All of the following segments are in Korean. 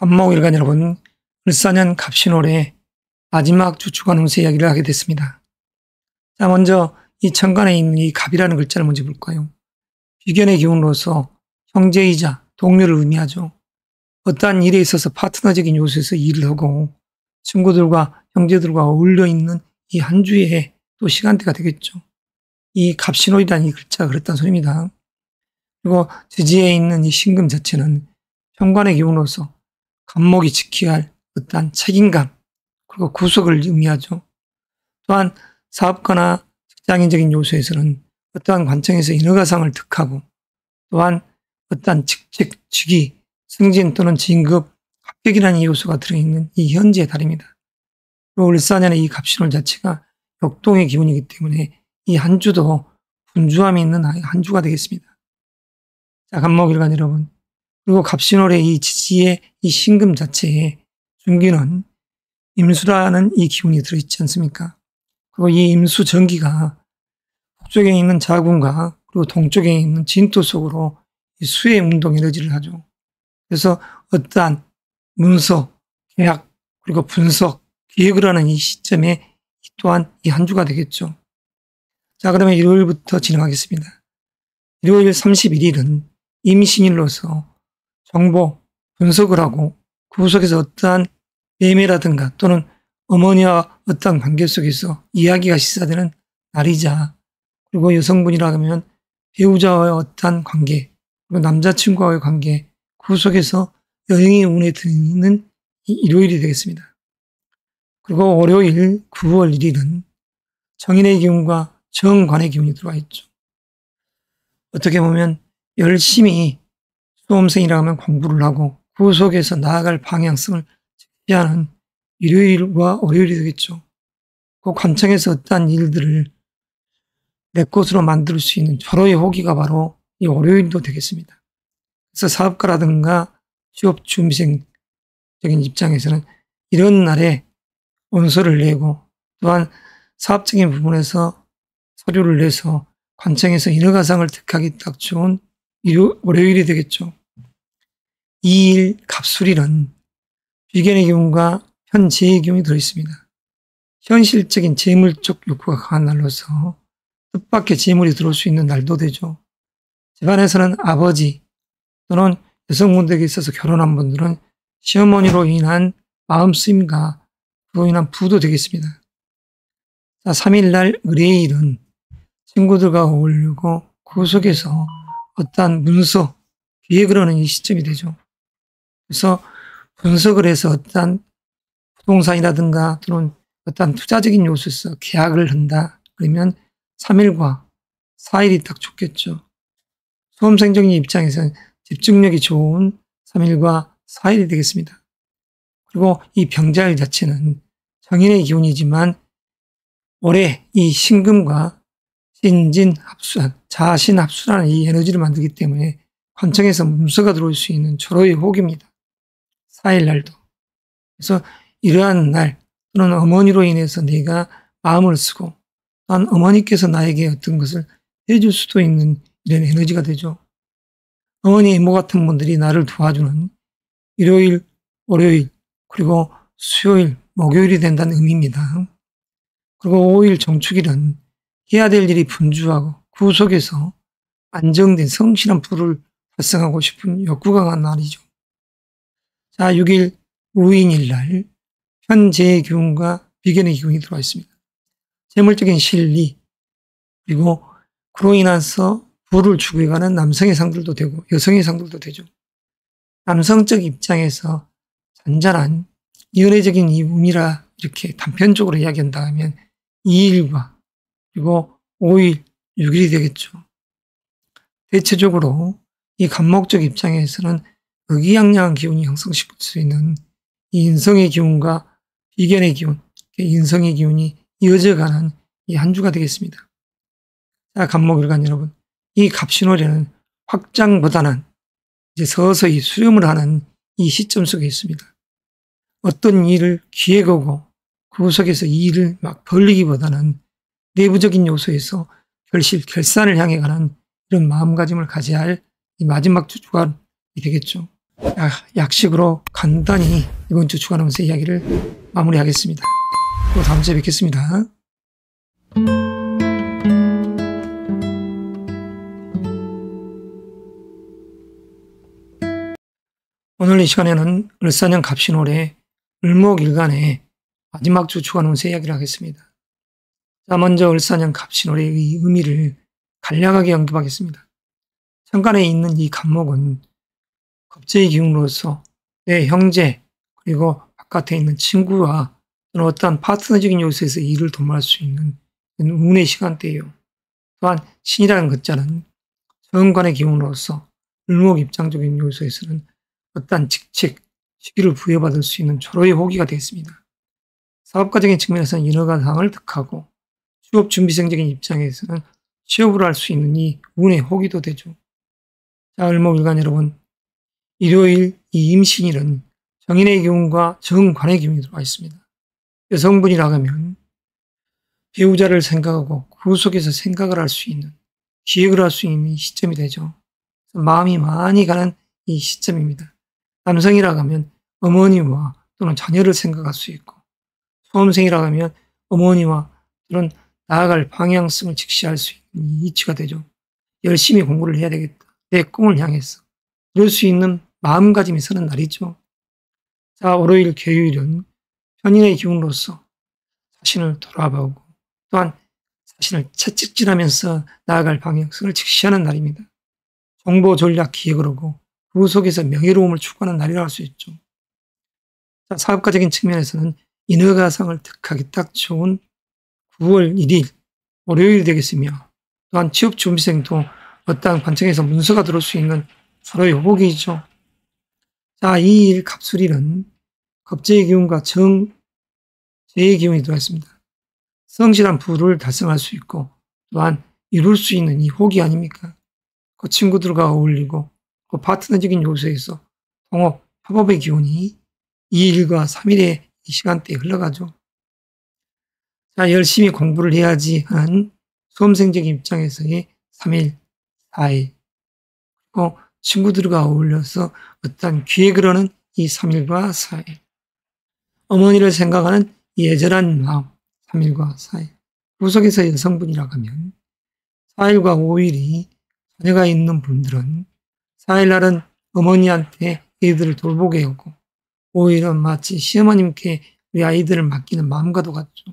간목일간 여러분, 을사년 갑신월의 마지막 주 주간 운세 이야기를 하게 됐습니다. 자, 먼저 이 천간에 있는 이 갑이라는 글자를 먼저 볼까요? 비견의 기운으로서 형제이자 동료를 의미하죠. 어떠한 일에 있어서 파트너적인 요소에서 일을 하고 친구들과 형제들과 어울려 있는 이 한 주의 또 시간대가 되겠죠. 이 갑신월이라는 이 글자가 그랬다는 소리입니다. 그리고 지지에 있는 이 신금 자체는 현관의 기운으로서 간목이 지켜야 할 어떠한 책임감 그리고 구속을 의미하죠. 또한 사업가나 직장인적인 요소에서는 어떠한 관청에서 인허가상을 득하고 또한 어떠한 직책, 직위, 승진 또는 진급, 합격이라는 요소가 들어있는 이 현재의 달입니다. 그리고 을사년의 이 갑신월 자체가 역동의 기운이기 때문에 이 한 주도 분주함이 있는 한 주가 되겠습니다. 자, 간목일간 여러분. 그리고 갑신월의 이 지지의 이 신금 자체에 중기는 임수라는 이 기운이 들어있지 않습니까? 그리고 이 임수 전기가 북쪽에 있는 자궁과 그리고 동쪽에 있는 진토 속으로 이 수의 운동 에너지를 하죠. 그래서 어떠한 문서, 계약, 그리고 분석, 기획을 하는 이 시점에 또한 이 한 주가 되겠죠. 자, 그러면 일요일부터 진행하겠습니다. 일요일 31일은 임신일로서 정보, 분석을 하고 그 속에서 어떠한 매매라든가 또는 어머니와 어떠한 관계 속에서 이야기가 시사되는 날이자 그리고 여성분이라 하면 배우자와의 어떠한 관계 그리고 남자친구와의 관계 그 속에서 여행의 운에 드는 일요일이 되겠습니다. 그리고 월요일 9월 1일은 정인의 기운과 정관의 기운이 들어와 있죠. 어떻게 보면 열심히 수험생이라 하면 공부를 하고 그 속에서 나아갈 방향성을 제시하는 일요일과 월요일이 되겠죠. 그 관청에서 어떠한 일들을 내 것으로 만들 수 있는 절호의 호기가 바로 이 월요일도 되겠습니다. 그래서 사업가라든가 취업 준비생적인 입장에서는 이런 날에 원서를 내고 또한 사업적인 부분에서 서류를 내서 관청에서 인허가상을 득하기 딱 좋은 월요일이 되겠죠. 2일 갑술일은 비견의 기운과 현재의 기운이 들어있습니다. 현실적인 재물적 욕구가 강한 날로서 뜻밖의 재물이 들어올 수 있는 날도 되죠. 집안에서는 아버지 또는 여성분들에게 있어서 결혼한 분들은 시어머니로 인한 마음쓰임과 그로 인한 부도 되겠습니다. 자, 3일날 을의일은 친구들과 어울리고 그 속에서 어떠한 문서, 기획을 하는 이 시점이 되죠. 그래서 분석을 해서 어떠한 부동산이라든가 또는 어떠한 투자적인 요소에서 계약을 한다. 그러면 3일과 4일이 딱 좋겠죠. 수험생적인 입장에서는 집중력이 좋은 3일과 4일이 되겠습니다. 그리고 이 병자일 자체는 정인의 기운이지만 올해 이 신금과 신진 합수한, 자신 합수라는 이 에너지를 만들기 때문에 관청에서 문서가 들어올 수 있는 절호의 호기입니다. 4일 날도. 그래서 이러한 날 또는 어머니로 인해서 내가 마음을 쓰고 또한 어머니께서 나에게 어떤 것을 해줄 수도 있는 이런 에너지가 되죠. 어머니 이모 같은 분들이 나를 도와주는 일요일, 월요일, 그리고 수요일, 목요일이 된다는 의미입니다. 그리고 5일 정축일은 해야 될 일이 분주하고 그 속에서 안정된 성실한 부를 달성하고 싶은 욕구가 강한 날이죠. 자, 6일 우인일 날 현재의 기운과 비견의 기운이 들어와 있습니다. 재물적인 실리 그리고 그로 인해서 부를 추구해가는 남성의 상들도 되고 여성의 상들도 되죠. 남성적 입장에서 잔잔한 연애적인 이 운이라 이렇게 단편적으로 이야기한다 하면 2일과 그리고 5일, 6일이 되겠죠. 대체적으로 이 간목적 입장에서는 의기양양한 기운이 형성시킬 수 있는 이 인성의 기운과 비견의 기운, 인성의 기운이 이어져가는 이 한 주가 되겠습니다. 자, 간목일간 여러분, 이 갑신월에는 확장보다는 이제 서서히 수렴을 하는 이 시점 속에 있습니다. 어떤 일을 기획하고 그 속에서 이 일을 막 벌리기보다는 내부적인 요소에서 결산을 향해 가는 이런 마음가짐을 가져야 할 이 마지막 주간이 되겠죠. 약식으로 간단히 이번 주 주간 운세 이야기를 마무리하겠습니다. 또 다음 주에 뵙겠습니다. 오늘 이 시간에는 을사년 갑신월의 을목일간의 마지막 주 주간 운세 이야기를 하겠습니다. 자, 먼저 을사년 갑신월의 의미를 간략하게 언급하겠습니다. 천간에 있는 이 갑목은 겁재의 기운으로서 내 형제 그리고 바깥에 있는 친구와 또는 어떠한 파트너적인 요소에서 일을 도모할 수 있는 운의 시간대예요. 또한 신이라는 글자는 정관의 기운으로서 을목 입장적인 요소에서는 어떠한 직책, 직위를 부여받을 수 있는 초로의 호기가 되겠습니다. 사업가적인 측면에서는 인허가상을 득하고 취업 준비생적인 입장에서는 취업을 할 수 있는 이 운의 호기도 되죠. 자, 을목일간 여러분, 일요일 이 임신일은 정인의 기운과 정관의 기운이 들어와 있습니다. 여성분이라고 하면 배우자를 생각하고 그 속에서 생각을 할 수 있는, 기획을 할 수 있는 시점이 되죠. 마음이 많이 가는 이 시점입니다. 남성이라고 하면 어머니와 또는 자녀를 생각할 수 있고, 수험생이라고 하면 어머니와 또는 나아갈 방향성을 직시할 수 있는 이치가 되죠. 열심히 공부를 해야 되겠다. 내 꿈을 향해서. 그럴 수 있는 마음가짐이 서는 날이죠. 자, 월요일, 개요일은 편인의 기운으로서 자신을 돌아보고 또한 자신을 채찍질하면서 나아갈 방향성을 직시하는 날입니다. 정보 전략 기획을 하고 그 속에서 명예로움을 추구하는 날이라고 할 수 있죠. 자, 사업가적인 측면에서는 인허가상을 득하기 딱 좋은 9월 1일 월요일이 되겠으며 또한 취업준비생도 어떠한 관청에서 문서가 들어올 수 있는 서로의 호기이죠. 자, 이 일 갑술일은 겁재의 기운과 정재의 기운이 들어있습니다. 성실한 부를 달성할 수 있고 또한 이룰 수 있는 이 호기 아닙니까? 그 친구들과 어울리고 그 파트너적인 요소에서 통합, 협업의 기운이 2일과 3일의 이 시간대에 흘러가죠. 자, 열심히 공부를 해야지 하는 수험생적인 입장에서의 3일, 4일, 그리고 친구들과 어울려서 어떤 기획을 하는 이 3일과 4일, 어머니를 생각하는 이 애절한 마음, 3일과 4일, 그 속에서 여성분이라고 하면 4일과 5일이 자녀가 있는 분들은 4일날은 어머니한테 애들을 돌보게 하고 5일은 마치 시어머님께 우리 아이들을 맡기는 마음과도 같죠.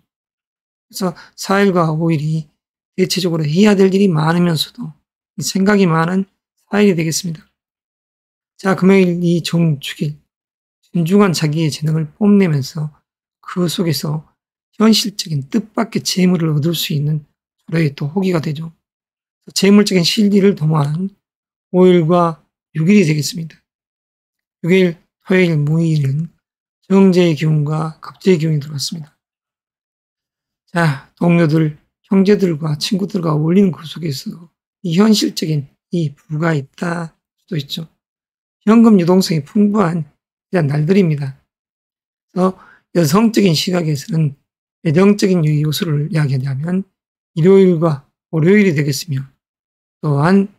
그래서 4일과 5일이 대체적으로 해야 될 일이 많으면서도 생각이 많은 4일이 되겠습니다. 자, 금요일 이 정축일, 진중한 자기의 재능을 뽐내면서 그 속에서 현실적인 뜻밖의 재물을 얻을 수 있는 서로의 또 호기가 되죠. 재물적인 실리를 도모하는 5일과 6일이 되겠습니다. 6일 토요일 무의일은 정제의 기운과 겁재의 기운이 들어왔습니다. 자, 동료들, 형제들과 친구들과 어울리는 그 속에서 이 현실적인 이 부가 있다 수도 있죠. 현금 유동성이 풍부한 이런 날들입니다. 그래서 여성적인 시각에서는 애정적인 요소를 이야기하자면 일요일과 월요일이 되겠으며 또한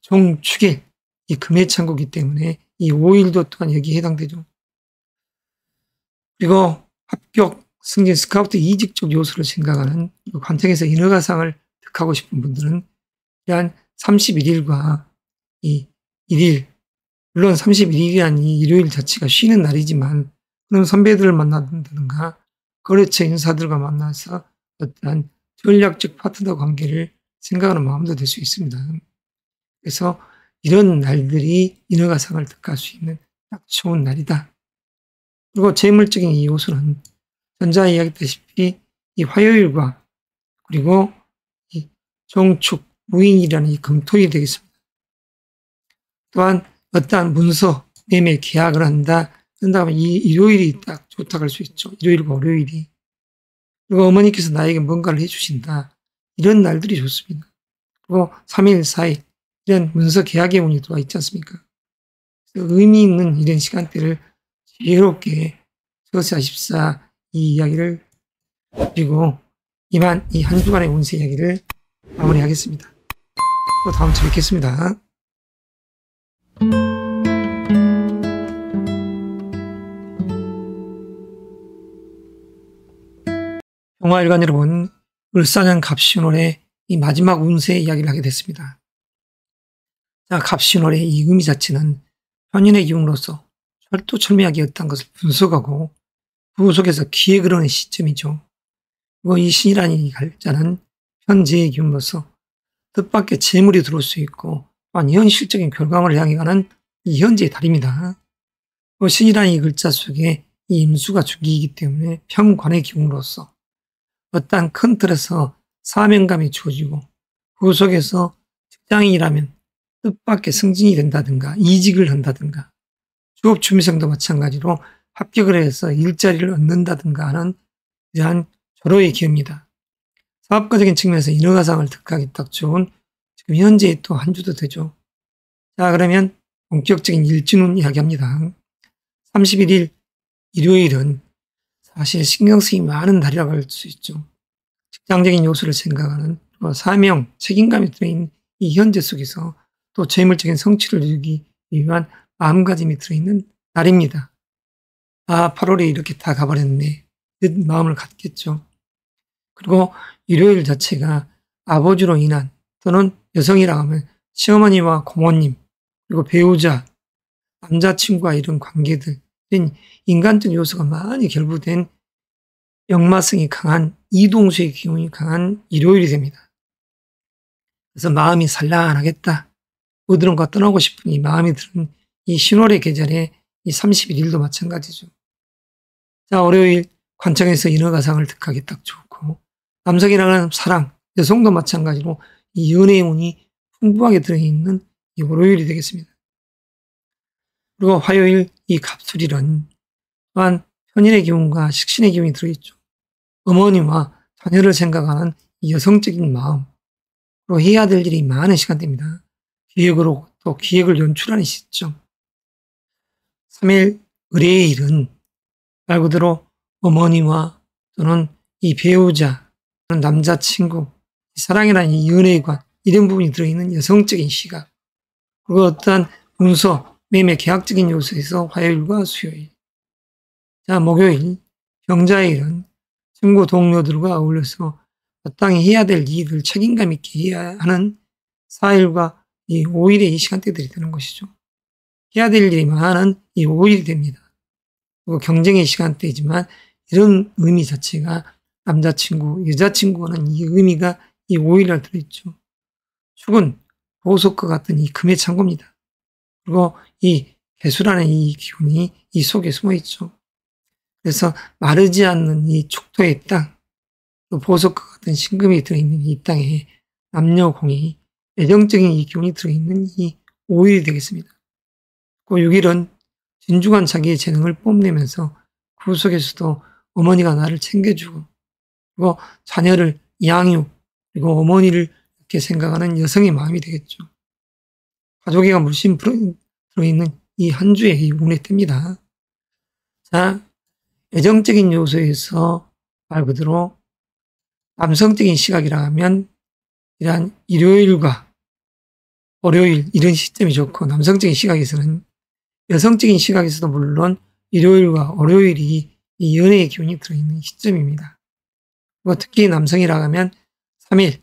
종축일, 이 금의 창고이기 때문에 이 5일도 또한 여기에 해당되죠. 그리고 합격, 승진, 스카우트 이직적 요소를 생각하는 관청에서 인허가상을 득하고 싶은 분들은 한 31일과 이 1일, 물론 31일이란 이 일요일 자체가 쉬는 날이지만 그런 선배들을 만난다든가 거래처 인사들과 만나서 어떠한 전략적 파트너 관계를 생각하는 마음도 될 수 있습니다. 그래서 이런 날들이 인허가상을 득할 수 있는 딱 좋은 날이다. 그리고 재물적인 이 요소는 전자에 이야기했다시피 이 화요일과 그리고 이 종축, 무인이라는 이 금토일이 되겠습니다. 또한 어떠한 문서, 매매, 계약을 한다. 그런다면 이 일요일이 딱 좋다고 할 수 있죠. 일요일과 월요일이. 그리고 어머니께서 나에게 뭔가를 해주신다. 이런 날들이 좋습니다. 그리고 3일, 4일 이런 문서 계약의 운이 들어와 있지 않습니까? 의미 있는 이런 시간대를 지혜롭게 서세하십사 이 이야기를 그리고 이만 이 한 주간의 운세 이야기를 마무리하겠습니다. 또 다음 주에 뵙겠습니다. 평화일관 여러분, 을사년 갑신월의 이 마지막 운세 이야기를 하게 됐습니다. 자, 갑신월의 이 의미 자체는 편인의 기운으로서 철두철미하게 어떤 것을 분석하고 그 속에서 기획을 하는 시점이죠. 그리고 이 신이라는 이 글자는 현재의 기운으로서 뜻밖의 재물이 들어올 수 있고 또한 현실적인 결과물을 향해 가는 이 현재의 달입니다. 신이라는 이 글자 속에 이 임수가 주기이기 때문에 평관의 기운으로서 어떠한 큰 틀에서 사명감이 주어지고 그 속에서 직장인이라면 뜻밖의 승진이 된다든가 이직을 한다든가 취업 준비생도 마찬가지로 합격을 해서 일자리를 얻는다든가 하는 이러한 절호의 기회입니다. 사업가적인 측면에서 인허가상을 득하기 딱 좋은 지금 현재의 또 한 주도 되죠. 자, 그러면 본격적인 일진운 이야기합니다. 31일 일요일은 사실 신경 쓰임이 많은 날이라고 할 수 있죠. 직장적인 요소를 생각하는 사명, 책임감이 들어있는 이 현재 속에서 또 재물적인 성취를 이루기 위한 마음가짐이 들어있는 날입니다. 아, 8월에 이렇게 다 가버렸네. 뜻 마음을 갖겠죠. 그리고 일요일 자체가 아버지로 인한 또는 여성이라 하면 시어머니와 고모님 그리고 배우자, 남자친구와 이런 관계들 이런 인간적 요소가 많이 결부된 역마성이 강한 이동수의 기운이 강한 일요일이 됩니다. 그래서 마음이 산란하겠다. 어디론가 떠나고 싶은 이 마음이 드는 이 신월의 계절에 이 31일도 마찬가지죠. 자, 월요일 관청에서 인허가상을 득하기 딱 좋고 남성이라는 사랑, 여성도 마찬가지로 이 연애의 운이 풍부하게 들어있는 이 월요일이 되겠습니다. 그리고 화요일 이 갑술일은 또한 편인의 기운과 식신의 기운이 들어있죠. 어머니와 자녀를 생각하는 이 여성적인 마음, 그리고 해야 될 일이 많은 시간대입니다. 기획으로 또 기획을 연출하는 시점. 3일 의뢰일은 말 그대로 어머니와 또는 이 배우자, 또는 남자친구, 사랑이라는 이 연애관, 이런 부분이 들어있는 여성적인 시각, 그리고 어떠한 문서, 매매 계약적인 요소에서 화요일과 수요일. 자, 목요일 병자일은 친구 동료들과 어울려서 마땅히 해야 될 일을 책임감 있게 해야 하는 4일과 이 5일의 이 시간대들이 되는 것이죠. 해야 될 일이 많은 이 5일이 됩니다. 그리고 경쟁의 시간대이지만 이런 의미 자체가 남자친구, 여자친구는 이 의미가 이 5일날 들어있죠. 축은 보석과 같은 이 금의 창고입니다. 그리고 이 개수라는 이 기운이 이 속에 숨어 있죠. 그래서 마르지 않는 이 축토의 땅, 또 보석과 같은 신금이 들어있는 이 땅에 남녀공이 애정적인 이 기운이 들어있는 이 5일이 되겠습니다. 그 6일은 진중한 자기의 재능을 뽐내면서 그 속에서도 어머니가 나를 챙겨주고 그리고 자녀를 양육 그리고 어머니를 이렇게 생각하는 여성의 마음이 되겠죠. 가족애가 물씬 들어있는 이 한 주의 이 운의 때입니다. 자, 애정적인 요소에서 말 그대로 남성적인 시각이라 하면 이러한 일요일과 월요일 이런 시점이 좋고 남성적인 시각에서는 여성적인 시각에서도 물론 일요일과 월요일이 이 연애의 기운이 들어있는 시점입니다. 그리고 특히 남성이라 하면 3일,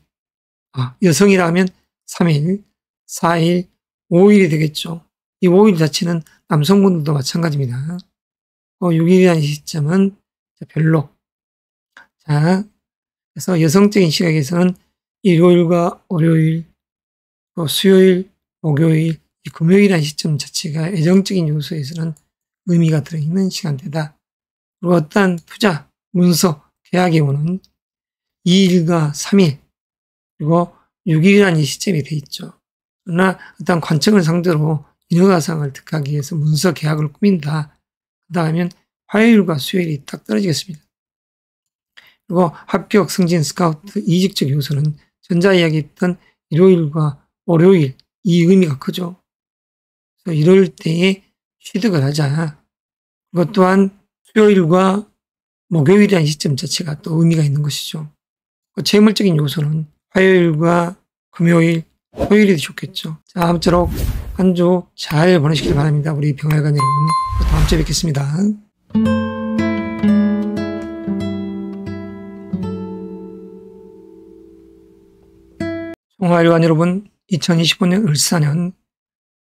여성이라 하면 3일, 4일, 5일이 되겠죠. 이 5일 자체는 남성분들도 마찬가지입니다. 6일이라는 시점은 별로. 자, 그래서 여성적인 시각에서는 일요일과 월요일, 수요일, 목요일, 금요일이라는 시점 자체가 애정적인 요소에서는 의미가 들어있는 시간대다. 그리고 어떠한 투자, 문서, 계약에 오는 2일과 3일, 그리고 6일이라는 이 시점이 되어 있죠. 그러나 어떠한 관청을 상대로 인허가상을 득하기 위해서 문서 계약을 꾸민다. 그다음에 화요일과 수요일이 딱 떨어지겠습니다. 그리고 합격, 승진, 스카우트, 이직적 요소는 전자 이야기했던 일요일과 월요일 이 의미가 크죠. 그래서 이럴 때에 취득을 하자. 그것 또한 수요일과 목요일이라는 시점 자체가 또 의미가 있는 것이죠. 재물적인 요소는 화요일과 금요일, 토요일이 좋겠죠. 자, 아무쪼록 한 주 잘 보내시길 바랍니다. 우리 병활관 여러분. 또 다음 주에 뵙겠습니다. 총알관 여러분, 2025년 을사년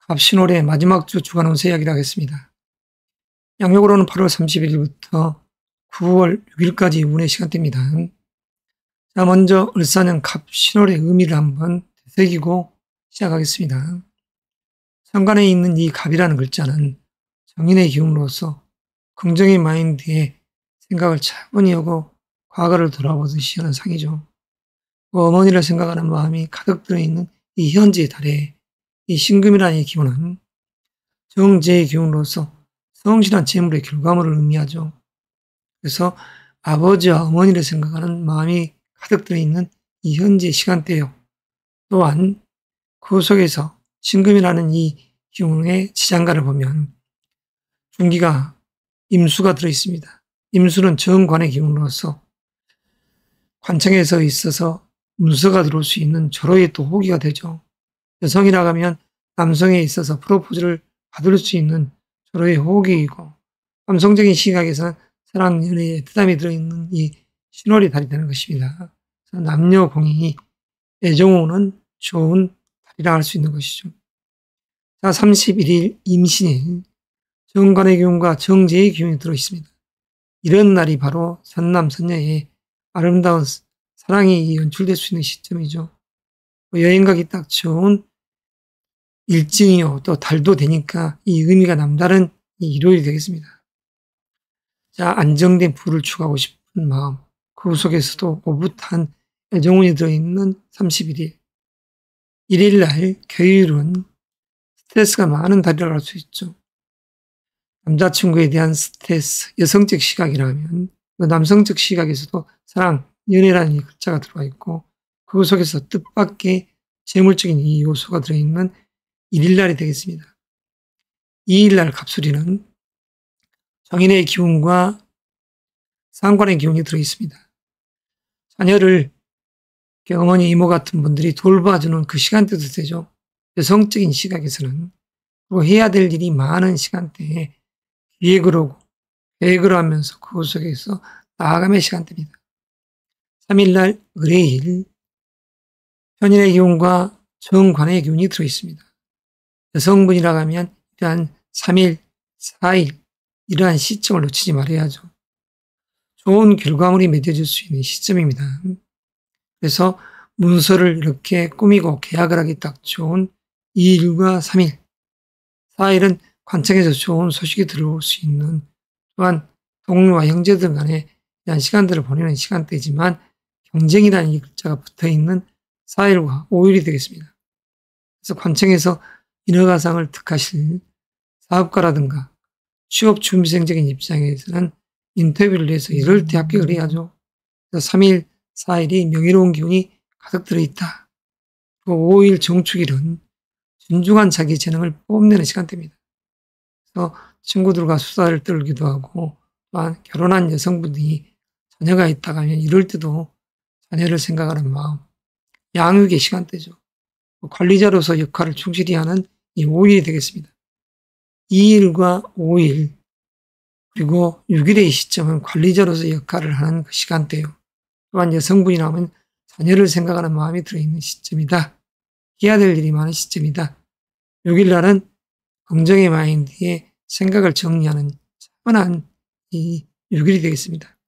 갑신월의 마지막 주 주간 운세 이야기를 하겠습니다. 양력으로는 8월 31일부터 9월 6일까지 운의 시간대입니다. 자, 먼저 을사년 갑신월의 의미를 한번 되새기고 시작하겠습니다. 천간에 있는 이 갑이라는 글자는 정인의 기운으로서 긍정의 마인드에 생각을 차분히 하고 과거를 돌아보듯이 하는 상이죠. 어머니를 생각하는 마음이 가득 들어있는 이 현재의 달에 이 신금이라는 이 기운은 정제의 기운으로서 성실한 재물의 결과물을 의미하죠. 그래서 아버지와 어머니를 생각하는 마음이 가득 들어있는 이 현재의 시간대요. 또한 그 속에서 신금이라는 이 기운의 지장가를 보면 중기가 임수가 들어있습니다. 임수는 정관의 기운으로서 관청에서 있어서 문서가 들어올 수 있는 절호의 또 호기가 되죠. 여성이라 하면 남성에 있어서 프로포즈를 받을 수 있는 절호의 호기이고, 감성적인 시각에서는 사랑, 연애에 부담이 들어있는 이 신월의 달이 되는 것입니다. 남녀 공이 애정오는 좋은 달이라 할 수 있는 것이죠. 자, 31일 임신일, 정관의 기운과 정제의 기운이 들어있습니다. 이런 날이 바로 선남, 선녀의 아름다운 사랑이 연출될 수 있는 시점이죠. 여행 가기 딱 좋은 일정이요. 또 달도 되니까 이 의미가 남다른 이 일요일이 되겠습니다. 자, 안정된 부를 추구하고 싶은 마음, 그 속에서도 오붓한 애정운이 들어있는 31일. 일요일날 교율은 스트레스가 많은 달이라고 할 수 있죠. 남자친구에 대한 스트레스, 여성적 시각이라면 남성적 시각에서도 사랑, 연애라는 이 글자가 들어가 있고, 그 속에서 뜻밖의 재물적인 이 요소가 들어있는 1일날이 되겠습니다. 2일날 갑술이는 정인의 기운과 상관의 기운이 들어있습니다. 자녀를 어머니, 이모 같은 분들이 돌봐주는 그 시간대도 되죠. 여성적인 시각에서는 그리고 해야 될 일이 많은 시간대에 기획을 하고 계획을 하면서 그 속에서 나아감의 시간대입니다. 3일날 을해일, 편인의 기운과 정관의 기운이 들어있습니다. 여성분이라고 하면 이러한 3일, 4일 이러한 시점을 놓치지 말아야죠. 좋은 결과물이 맺어질 수 있는 시점입니다. 그래서 문서를 이렇게 꾸미고 계약을 하기 딱 좋은 2일과 3일, 4일은 관청에서 좋은 소식이 들어올 수 있는, 또한 동료와 형제들 간에 대한 시간들을 보내는 시간대지만 경쟁이라는 이 글자가 붙어있는 4일과 5일이 되겠습니다. 그래서 관청에서 인허가상을 득하실 사업가라든가 취업 준비생적인 입장에서는 인터뷰를 해서 이럴 때 합격을 해야죠. 그래서 3일, 4일이 명예로운 기운이 가득 들어있다. 그리고 5일 정축일은 진중한 자기 재능을 뽐내는 시간대입니다. 그래서 친구들과 수다를 떨기도 하고, 또한 결혼한 여성분이 자녀가 있다가 하면 이럴 때도 자녀를 생각하는 마음, 양육의 시간대죠. 관리자로서 역할을 충실히 하는 이 5일이 되겠습니다. 2일과 5일, 그리고 6일의 시점은 관리자로서 역할을 하는 그 시간대요. 또한 여성분이라면 자녀를 생각하는 마음이 들어있는 시점이다. 해야 될 일이 많은 시점이다. 6일날은 긍정의 마인드에 생각을 정리하는 차분한 이 6일이 되겠습니다.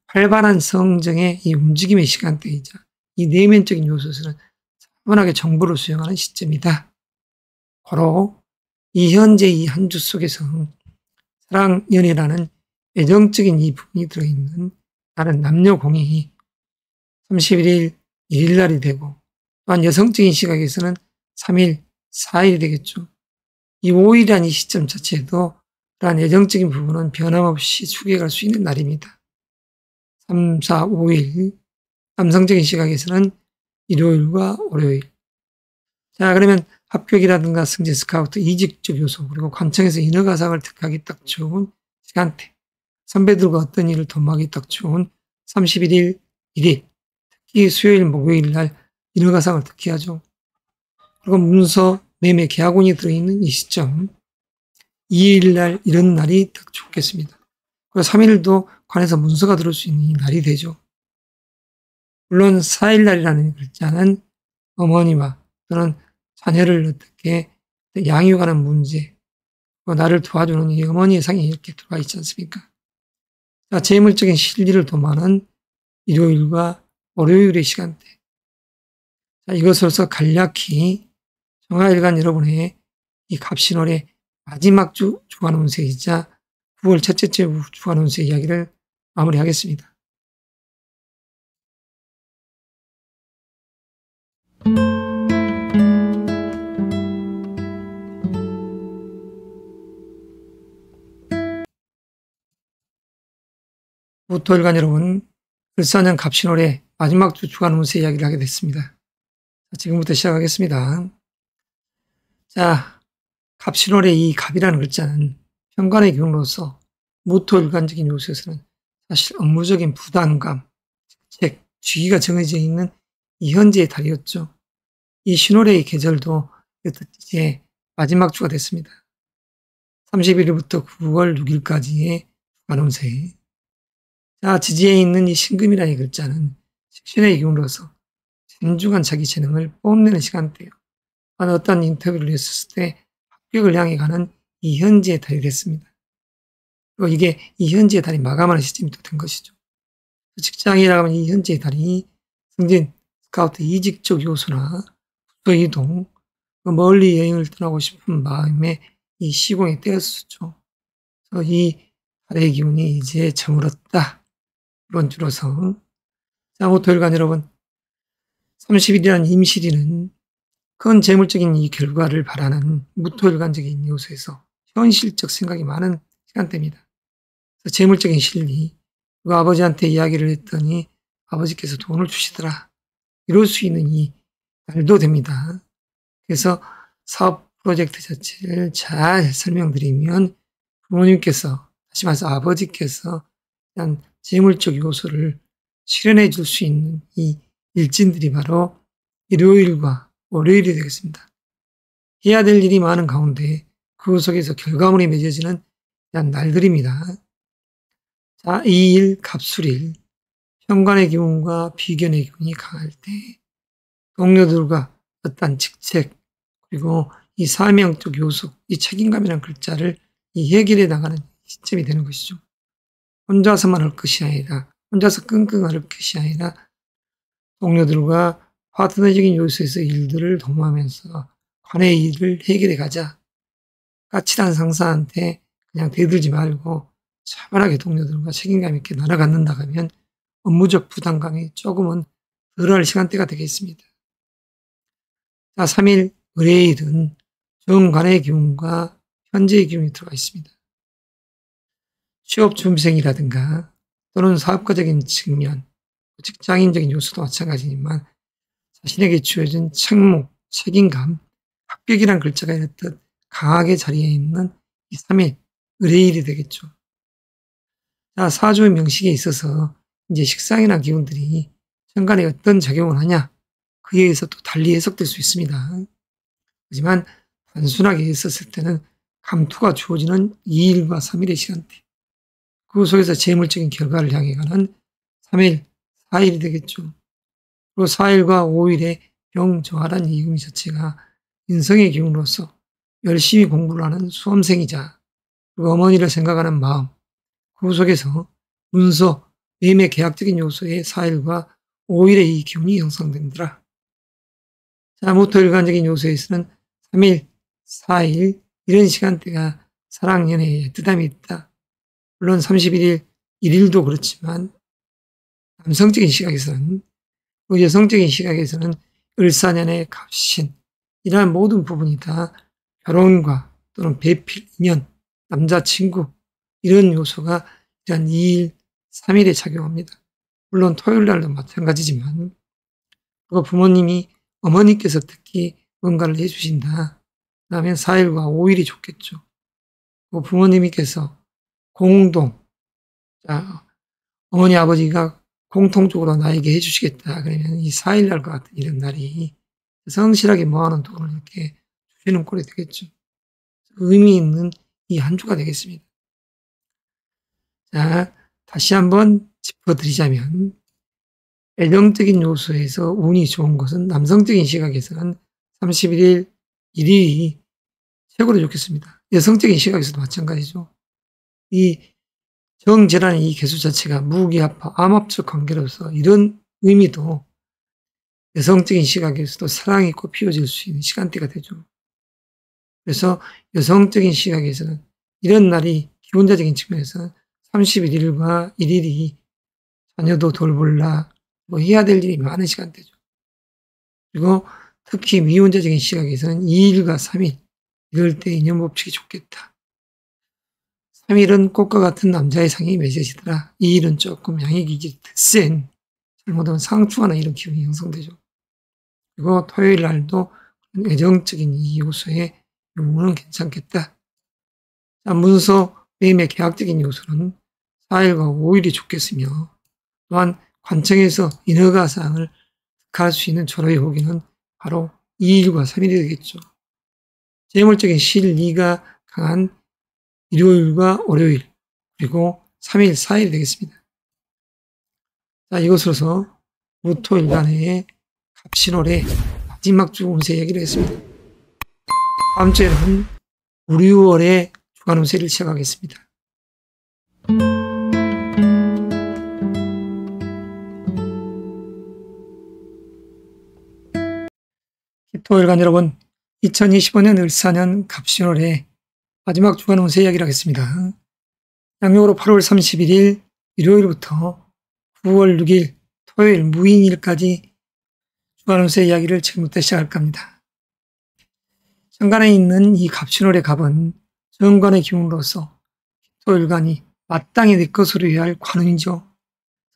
활발한 성정의 이 움직임의 시간대이자 이 내면적인 요소에서는 차분하게 정보를 수용하는 시점이다. 바로 이 현재 이 한 주 속에서 사랑, 연애라는 애정적인 이 부분이 들어있는 다른 남녀 공이 31일, 1일날이 되고, 또한 여성적인 시각에서는 3일, 4일이 되겠죠. 이 5일이라는 이 시점 자체도 그러한 애정적인 부분은 변함없이 추구해갈 수 있는 날입니다. 3, 4, 5일, 남성적인 시각에서는 일요일과 월요일. 자, 그러면 합격이라든가 승진, 스카우트, 이직적 요소, 그리고 관청에서 인허가상을 득하기 딱 좋은 시간대. 선배들과 어떤 일을 도모하기 딱 좋은 31일, 1일. 특히 수요일, 목요일 날 인허가상을 득해야죠. 그리고 문서, 매매, 계약운이 들어있는 이 시점. 2일 날 이런 날이 딱 좋겠습니다. 그리고 3일도 관에서 문서가 들어올 수 있는 이 날이 되죠. 물론 4일 날이라는 글자는 어머니와 또는 자녀를 어떻게 양육하는 문제, 나를 도와주는 이 어머니의 상이 이렇게 들어가 있지 않습니까? 자, 재물적인 실리를 도모하는 일요일과 월요일의 시간대. 자, 이것으로서 간략히 정화일간 여러분의 이 갑신월의 마지막 주 주간 운세이자 9월 첫째 주 주간 운세 이야기를 마무리하겠습니다. 무토일간 여러분, 을사년 갑신월의 마지막 주 주간 운세 이야기를 하게 됐습니다. 자, 지금부터 시작하겠습니다. 자, 갑신월의 이 갑이라는 글자는 현관의 기운으로서 무토일간적인 요소에서는 사실 업무적인 부담감, 즉 주기가 정해져 있는 이 현재의 달이었죠. 이 신월의 계절도 이제 마지막 주가 됐습니다. 31일부터 9월 6일까지의 주간 운세. 자, 지지에 있는 이 신금이라는 글자는 식신의 기운으로서 진중한 자기 재능을 뽐내는 시간대예요. 어떤 인터뷰를 했을 때 합격을 향해 가는 이 현재의 달이 됐습니다. 그리고 이게 이 현재의 달이 마감하는 시점이 또 된 것이죠. 직장이라고 하면 이 현재의 달이 승진, 스카우트, 이직 쪽 요소나 부서 이동, 멀리 여행을 떠나고 싶은 마음에 이 시공이 떼었었죠. 그래서 이 달의 기운이 이제 저물었다. 그런 줄어서. 자, 무토일간 여러분, 30일이라는 임실이는 큰 재물적인 이 결과를 바라는 무토일간적인 요소에서 현실적 생각이 많은 시간대입니다. 그래서 재물적인 실리, 그리고 아버지한테 이야기를 했더니 아버지께서 돈을 주시더라. 이럴 수 있는 이 날도 됩니다. 그래서 사업 프로젝트 자체를 잘 설명드리면 부모님께서, 다시 말해서 아버지께서 일단 재물적 요소를 실현해 줄 수 있는 이 일진들이 바로 일요일과 월요일이 되겠습니다. 해야 될 일이 많은 가운데 그 속에서 결과물이 맺어지는 날들입니다. 자, 이 일, 갑술일, 현관의 기운과 비견의 기운이 강할 때 동료들과 어떤 직책, 그리고 이 사명적 요소, 이 책임감이라는 글자를 이 해결해 나가는 시점이 되는 것이죠. 혼자서만 할 것이 아니라, 혼자서 끙끙 앓을 것이 아니라 동료들과 파트너적인 요소에서 일들을 도모하면서 관의 일을 해결해 가자. 까칠한 상사한테 그냥 대들지 말고 차분하게 동료들과 책임감 있게 나눠갖는다 하면 업무적 부담감이 조금은 덜할 시간대가 되겠습니다. 자, 3일 의뢰일은 정관의 기운과 현재의 기운이 들어가 있습니다. 취업 준비생이라든가 또는 사업가적인 측면, 직장인적인 요소도 마찬가지지만 자신에게 주어진 책무, 책임감, 합격이란 글자가 이렇듯 강하게 자리에 있는 이 3일 의뢰일이 되겠죠. 자, 사주의 명식에 있어서 이제 식상이나 기운들이 현관에 어떤 작용을 하냐, 그에 의해서 또 달리 해석될 수 있습니다. 하지만 단순하게 했었을 때는 감투가 주어지는 2일과 3일의 시간대, 그 속에서 재물적인 결과를 향해 가는 3일, 4일이 되겠죠. 그리고 4일과 5일의 병정화란 이 의미 자체가 인성의 기운으로서 열심히 공부를 하는 수험생이자 그리고 어머니를 생각하는 마음, 그 속에서 문서, 매매 계약적인 요소의 4일과 5일의 이 기운이 형성된다. 자, 무토일간적인 요소에서는 3일, 4일 이런 시간대가 사랑, 연애에 뜨담이 있다. 물론 31일, 1일도 그렇지만 남성적인 시각에서는, 그 여성적인 시각에서는 을사년의 갑신, 이러한 모든 부분이 다 결혼과 또는 배필, 인연, 남자친구 이런 요소가 이런 2일, 3일에 작용합니다. 물론 토요일 날도 마찬가지지만, 그리고 부모님이, 어머니께서 특히 뭔가를 해주신다. 그러면 4일과 5일이 좋겠죠. 그리고 부모님께서 공동, 자, 어머니, 아버지가 공통적으로 나에게 해주시겠다. 그러면 이 4일 날과 같은 이런 날이 성실하게 모아놓은 돈을 이렇게 주시는 꼴이 되겠죠. 의미 있는 이 한 주가 되겠습니다. 자, 다시 한번 짚어드리자면, 애정적인 요소에서 운이 좋은 것은 남성적인 시각에서는 31일 1일이 최고로 좋겠습니다. 여성적인 시각에서도 마찬가지죠. 이 정제라는 이 개수 자체가 무기합파, 암합적 관계로서 이런 의미도 여성적인 시각에서도 사랑이 꽃피워질 수 있는 시간대가 되죠. 그래서 여성적인 시각에서는 이런 날이 기혼자적인 측면에서는 31일과 1일이 자녀도 돌볼라 뭐 해야 될 일이 많은 시간대죠. 그리고 특히 미혼자적인 시각에서는 2일과 3일 이럴 때 인연법칙이 좋겠다. 3일은 꽃과 같은 남자의 상이 맺어지더라. 2일은 조금 양의 기질이 센 잘못하면 상충하는 이런 기운이 형성되죠. 그리고 토요일 날도 애정적인 이 요소의 요구는 괜찮겠다. 자, 문서 매매 계약적인 요소는 4일과 5일이 좋겠으며 또한 관청에서 인허가사항을 득할 수 있는 졸업의 호기는 바로 2일과 3일이 되겠죠. 재물적인 실리가 강한 일요일과 월요일 그리고 3일, 4일이 되겠습니다. 자, 이것으로서 무토일간의 갑신월의 마지막 주 운세 얘기를 했습니다. 다음 주에는 우류월의 주간 운세를 시작하겠습니다. 토요일간 여러분, 2025년 을사년 갑신월의 마지막 주간 운세 이야기를 하겠습니다. 양력으로 8월 31일 일요일부터 9월 6일 토요일 무인일까지 주간 운세 이야기를 지금부터 시작할까 합니다. 천간에 있는 이 갑신월의 갑은 정관의 기운으로서 토요일간이 마땅히 내 것으로 해야 할 관운이죠.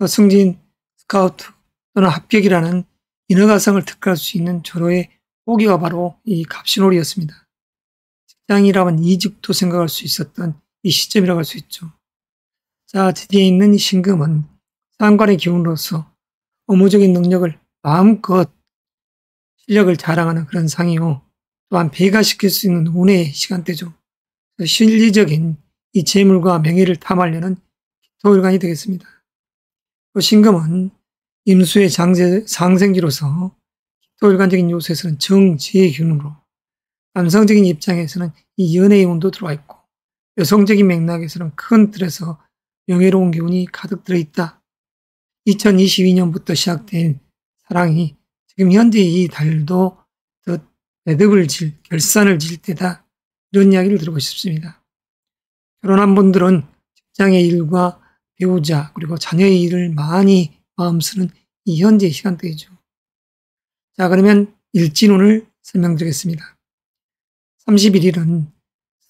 승진, 스카우트 또는 합격이라는 인허가상을 득할 수 있는 절호의 호기가 바로 이 갑신월이었습니다. 직장이라면 이직도 생각할 수 있었던 이 시점이라고 할 수 있죠. 자, 드디어 있는 이 신금은 상관의 기운으로서 업무적인 능력을 마음껏 실력을 자랑하는 그런 상이요. 또한 배가시킬 수 있는 운의 시간대죠. 실리적인 이 재물과 명예를 탐하려는 토일간이 되겠습니다. 신금은 임수의 상생지로서 토일간적인 요소에서는 정지의 기운으로 남성적인 입장에서는 이 연애의 운도 들어와 있고 여성적인 맥락에서는 큰 틀에서 명예로운 기운이 가득 들어있다. 2022년부터 시작된 사랑이 지금 현재 이 달도 더 매듭을 결산을 질 때다. 이런 이야기를 들어보고 싶습니다. 결혼한 분들은 직장의 일과 배우자 그리고 자녀의 일을 많이 마음 쓰는 이 현재 시간대이죠. 자, 그러면 일진운을 설명드리겠습니다. 31일은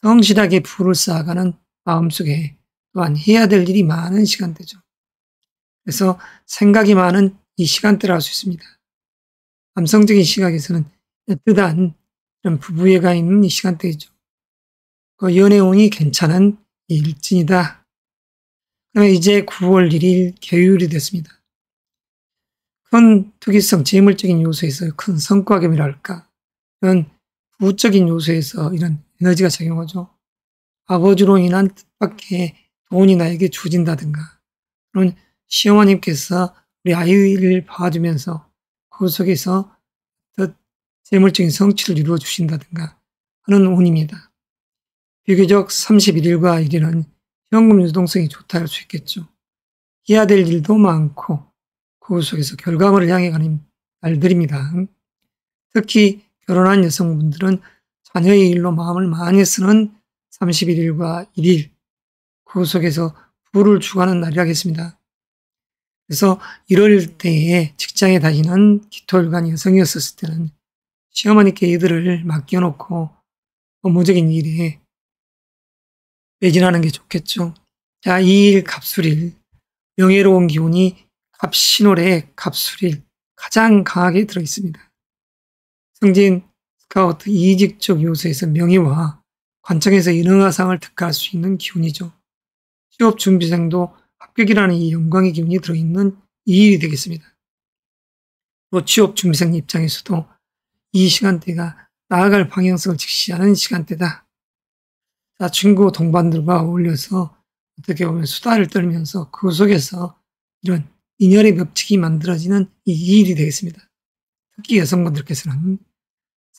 성실하게 부를 쌓아가는 마음속에 또한 해야 될 일이 많은 시간대죠. 그래서 생각이 많은 이 시간대라 할 수 있습니다. 남성적인 시각에서는 뜨뜻한 이런 부부애가 있는 이 시간대이죠. 그 연애운이 괜찮은 이 일진이다. 그러면 이제 9월 1일 개요일이 됐습니다. 큰 특이성, 재물적인 요소에서 큰 성과금이랄까, 이런 부적인 요소에서 이런 에너지가 작용하죠. 아버지로 인한 뜻밖의 돈이 나에게 주어진다든가, 또는 시어머님께서 우리 아이를 봐주면서 그 속에서 재물적인 성취를 이루어 주신다든가 하는 운입니다. 비교적 31일과 1일은 현금 유동성이 좋다 할 수 있겠죠. 해야 될 일도 많고 그 속에서 결과물을 향해 가는 날들입니다. 특히 결혼한 여성분들은 자녀의 일로 마음을 많이 쓰는 31일과 1일, 그 속에서 부를 주관하는 날이라겠습니다. 그래서 이럴 때에 직장에 다니는 기토일간 여성이었을 때는 시어머니께 이들을 맡겨놓고 업무적인 일에 매진하는 게 좋겠죠. 자, 2일 갑술일, 명예로운 기운이 갑신월의 갑술일 가장 강하게 들어있습니다. 승진, 스카우트, 이직적 요소에서 명예와 관청에서 인허가상을 득할 수 있는 기운이죠. 취업 준비생도 합격이라는 이 영광의 기운이 들어있는 2일이 되겠습니다. 또 취업 준비생 입장에서도 이 시간대가 나아갈 방향성을 직시하는 시간대다. 자, 친구 동반들과 어울려서 어떻게 보면 수다를 떨면서 그 속에서 이런 인연의 벽책이 만들어지는 이 2일이 되겠습니다. 특히 여성분들께서는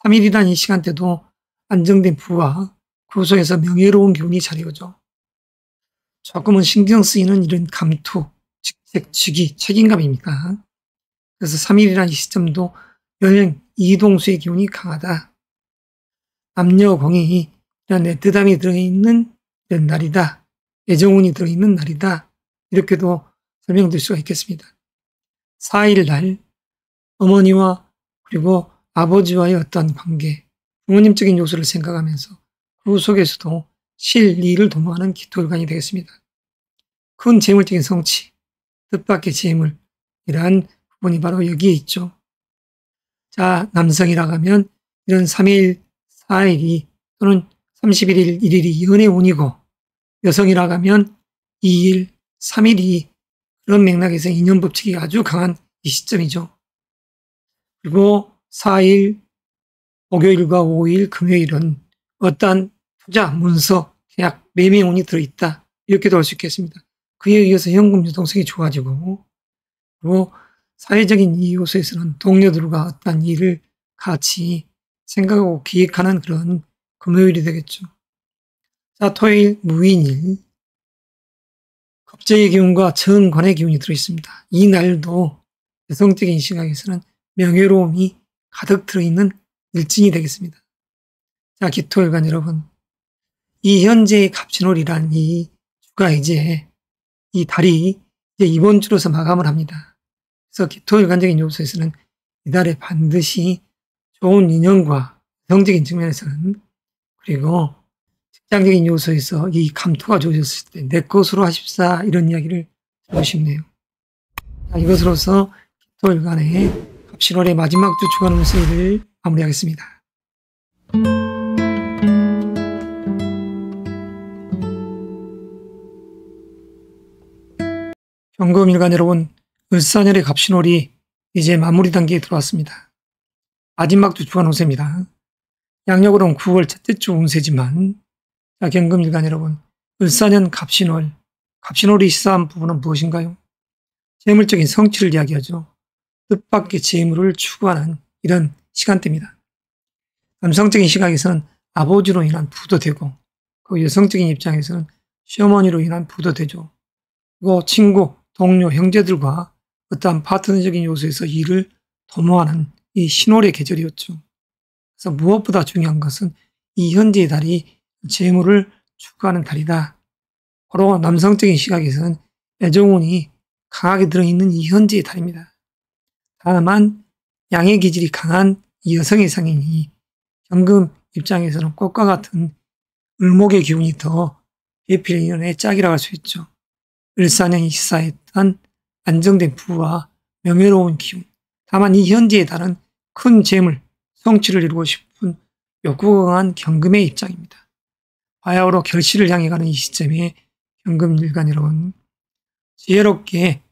3일이란 이 시간대도 안정된 부와 그 속에서 명예로운 기운이 자리오죠. 조금은 신경 쓰이는 이런 감투, 직책, 직위, 책임감입니다. 그래서 3일이란 이 시점도 여행, 이동수의 기운이 강하다. 남녀 공이 이런 애틋함이 들어있는 이런 날이다. 애정운이 들어있는 날이다. 이렇게도 설명될 수가 있겠습니다. 4일 날 어머니와 그리고 아버지와의 어떤 관계, 부모님적인 요소를 생각하면서 그 속에서도 실리를 도모하는 기토일간이 되겠습니다. 큰 재물적인 성취, 뜻밖의 재물이란 부분이 바로 여기에 있죠. 자, 남성이라고 하면 이런 3일, 4일이 또는 31일, 1일이 연애운이고 여성이라고 하면 2일, 3일이 그런 맥락에서 인연법칙이 아주 강한 이 시점이죠. 그리고 4일, 목요일과 5일, 금요일은 어떠한 투자, 문서, 계약, 매매운이 들어있다. 이렇게도 할 수 있겠습니다. 그에 의해서 현금 유동성이 좋아지고 그리고 사회적인 이 요소에서는 동료들과 어떤 일을 같이 생각하고 기획하는 그런 금요일이 되겠죠. 자, 토요일 무인일, 겁재의 기운과 정관의 기운이 들어있습니다. 이 날도 여성적인 시각에서는 명예로움이 가득 들어있는 일진이 되겠습니다. 자, 기토일간 여러분, 이 현재의 갑진월이란 이 주가 이제 이 달이 이제 이번 주로서 마감을 합니다. 그래서 기토일간적인 요소에서는 이달에 반드시 좋은 인연과 성적인 측면에서는 그리고 직장적인 요소에서 이 감투가 주어졌을 때 내 것으로 하십사 이런 이야기를 듣고 싶네요. 자, 이것으로서 기토일간의 갑신월의 마지막 주 주간 운세를 마무리하겠습니다. 경금일간 여러분, 을사년의 갑신월이 이제 마무리 단계에 들어왔습니다. 마지막 주 주간 운세입니다. 양력으로는 9월 첫째 주 운세지만 자, 경금일간 여러분, 을사년 갑신월, 갑신월이 시사한 부분은 무엇인가요? 재물적인 성취를 이야기하죠. 뜻밖의 재물을 추구하는 이런 시간대입니다. 남성적인 시각에서는 아버지로 인한 부도 되고 그 여성적인 입장에서는 시어머니로 인한 부도 되죠. 그리고 친구, 동료, 형제들과 어떠한 파트너적인 요소에서 일을 도모하는 이 신월의 계절이었죠. 그래서 무엇보다 중요한 것은 이 현재의 달이 재물을 추구하는 달이다. 바로 남성적인 시각에서는 애정운이 강하게 들어있는 이 현재의 달입니다. 다만 양의 기질이 강한 이 여성의 상인이 경금 입장에서는 꽃과 같은 을목의 기운이 더 배필의 인연의 짝이라고 할 수 있죠. 을사년이 시사했던 안정된 부와 명예로운 기운. 다만 이 현재의 달은 큰 재물, 성취를 이루고 싶은 욕구가 강한 경금의 입장입니다. 바야흐로 결실을 향해 가는 이 시점에 경금일간 여러분, 지혜롭게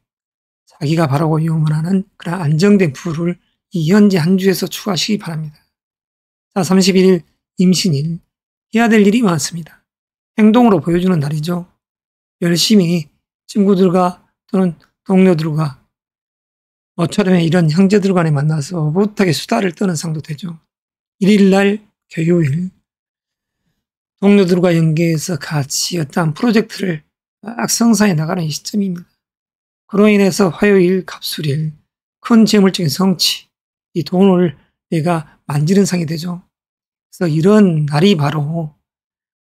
자기가 바라고 유문하는 그런 안정된 부를 이 현재 한 주에서 추구하시기 바랍니다. 자, 31일 임신일, 해야 될 일이 많습니다. 행동으로 보여주는 날이죠. 열심히 친구들과 또는 동료들과 모처럼의 이런 형제들 간에 만나서 오붓하게 수다를 떠는 상도 되죠. 1일날 교요일, 동료들과 연계해서 같이 어떠한 프로젝트를 막 성사해 나가는 이 시점입니다. 그로 인해서 화요일 갑술일, 큰 재물적인 성취, 이 돈을 내가 만지는 상이 되죠. 그래서 이런 날이 바로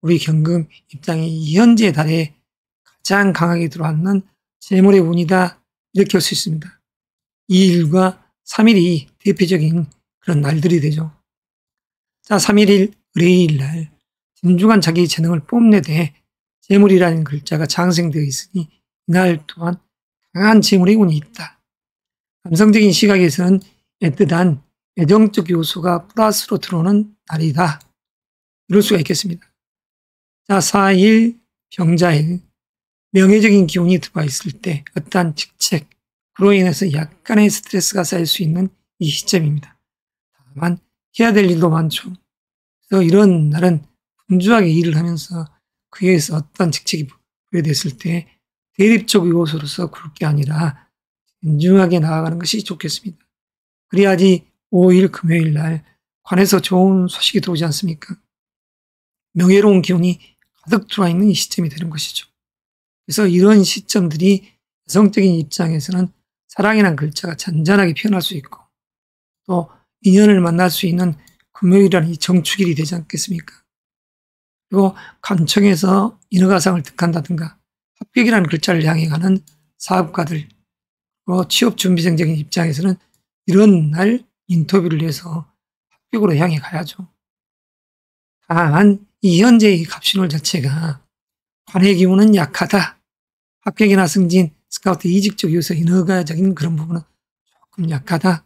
우리 경금 입장에 이 현재 달에 가장 강하게 들어왔는 재물의 운이다, 이렇게 할 수 있습니다. 2일과 3일이 대표적인 그런 날들이 되죠. 자, 3일일 의뢰일 날 진중한 자기 재능을 뽐내되 재물이라는 글자가 장생되어 있으니 이날 또한 강한 재물의 운이 있다. 감성적인 시각에서는 애틋한 애정적 요소가 플러스로 들어오는 날이다. 이럴 수가 있겠습니다. 자, 4일 병자일, 명예적인 기운이 들어와 있을 때 어떠한 직책, 그로 인해서 약간의 스트레스가 쌓일 수 있는 이 시점입니다. 다만 해야 될 일도 많죠. 그래서 이런 날은 분주하게 일을 하면서 그에 의해서 어떤 직책이 부여됐을 때 대립적 요소로서 그럴 게 아니라 신중하게 나아가는 것이 좋겠습니다. 그래야지 5일 금요일 날 관에서 좋은 소식이 들어오지 않습니까? 명예로운 기운이 가득 들어와 있는 이 시점이 되는 것이죠. 그래서 이런 시점들이 여성적인 입장에서는 사랑이라는 글자가 잔잔하게 표현할 수 있고 또 인연을 만날 수 있는 금요일이라는 이 정축일이 되지 않겠습니까? 그리고 간청에서 인허가상을 득한다든가 합격이라는 글자를 향해 가는 사업가들, 취업준비생적인 입장에서는 이런 날 인터뷰를 해서 합격으로 향해 가야죠. 다만 이 현재의 갑신월 자체가 관의 기운은 약하다. 합격이나 승진, 스카우트 이직적 요소 인허가적인 그런 부분은 조금 약하다.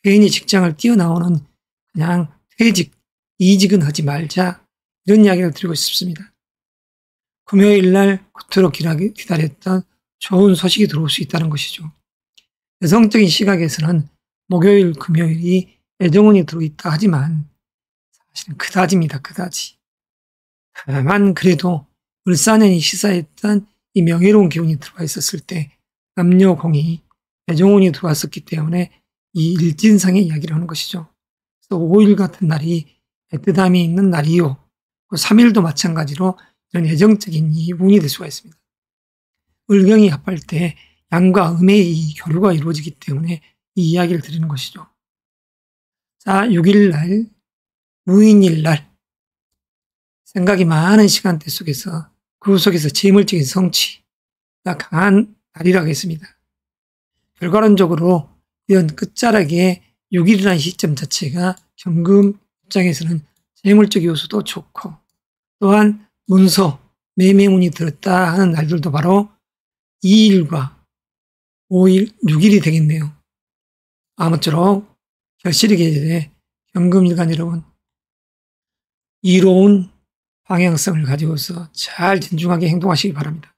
괜히 직장을 뛰어나오는 그냥 퇴직, 이직은 하지 말자. 이런 이야기를 드리고 싶습니다. 금요일 날 그토록 기다렸던 좋은 소식이 들어올 수 있다는 것이죠. 여성적인 시각에서는 목요일, 금요일이 애정운이 들어있다 하지만 사실은 그다지입니다. 그다지. 다만 그래도 을사년이 시사했던 이 명예로운 기운이 들어와 있었을 때 남녀공이 애정운이 들어왔었기 때문에 이 일진상의 이야기를 하는 것이죠. 그래서 5일 같은 날이 애틋함이 있는 날이요. 3일도 마찬가지로 이런 애정적인 이 운이 될 수가 있습니다. 을경이 합할 때 양과 음의 이 교류가 이루어지기 때문에 이 이야기를 드리는 것이죠. 자, 6일 날, 무인일 날, 생각이 많은 시간대 속에서 그 속에서 재물적인 성취가 강한 날이라고 했습니다. 결과론적으로 이런 끝자락에 6일이라는 시점 자체가 경금 입장에서는 재물적 요소도 좋고 또한 문서, 매매운이 들었다 하는 날들도 바로 2일과 5일, 6일이 되겠네요. 아무쪼록 결실의 계절에 경금일간 여러분 이로운 방향성을 가지고서 잘 진중하게 행동하시기 바랍니다.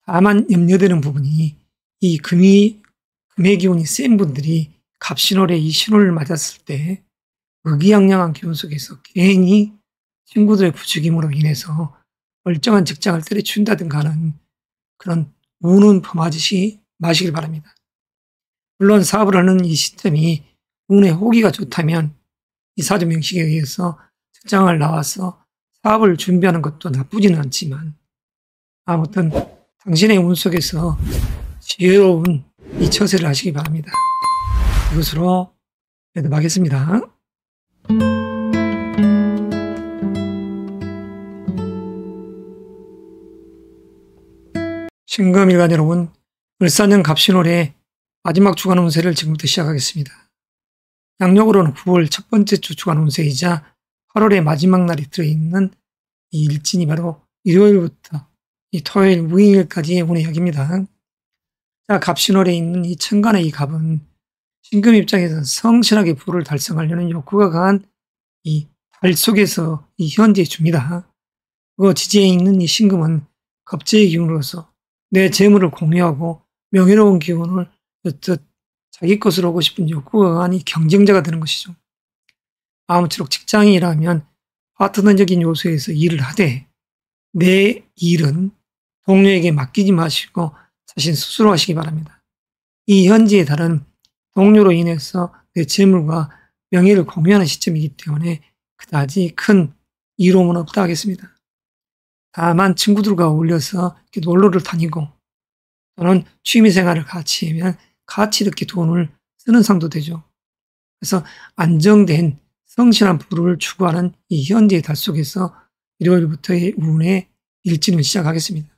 다만 염려되는 부분이 이 금의 기운이 센 분들이 갑신월에 이 신호를 맞았을 때 의기양양한 기운 속에서 괜히 친구들의 부추김으로 인해서 멀쩡한 직장을 때려친다든가 하는 그런 운은 범하지 마시길 바랍니다. 물론 사업을 하는 이 시점이 운의 호기가 좋다면 이 사주 명식에 의해서 직장을 나와서 사업을 준비하는 것도 나쁘지는 않지만 아무튼 당신의 운 속에서 지혜로운 이 처세를 하시기 바랍니다. 이것으로 매듭하겠습니다. 신금일간 여러분, 을사년 갑신월의 마지막 주간 운세를 지금부터 시작하겠습니다. 양력으로는 9월 첫 번째 주 주간 운세이자 8월의 마지막 날이 들어있는 이 일진이 바로 일요일부터 이 토요일 무인일까지의 운의 이야기입니다. 자, 갑신월에 있는 이 천간의 이 갑은 신금 입장에서는 성실하게 부를 달성하려는 욕구가 강한 이 달 속에서 이 현재의 주입니다. 그 지지에 있는 이 신금은 겁재의 기운으로서 내 재물을 공유하고 명예로운 기운을 자기 것으로 하고 싶은 욕구가 강한 이 경쟁자가 되는 것이죠. 아무쪼록 직장인이라면 파트너적인 요소에서 일을 하되 내 일은 동료에게 맡기지 마시고 자신 스스로 하시기 바랍니다. 이 현재의 달은 동료로 인해서 내 재물과 명예를 공유하는 시점이기 때문에 그다지 큰 이로움은 없다 하겠습니다. 다만 친구들과 어울려서 이렇게 놀러를 다니고 또는 취미생활을 같이 하면 같이 이렇게 돈을 쓰는 상도 되죠. 그래서 안정된 성실한 부를 추구하는 이 현재의 달 속에서 일요일부터의 운의 일진을 시작하겠습니다.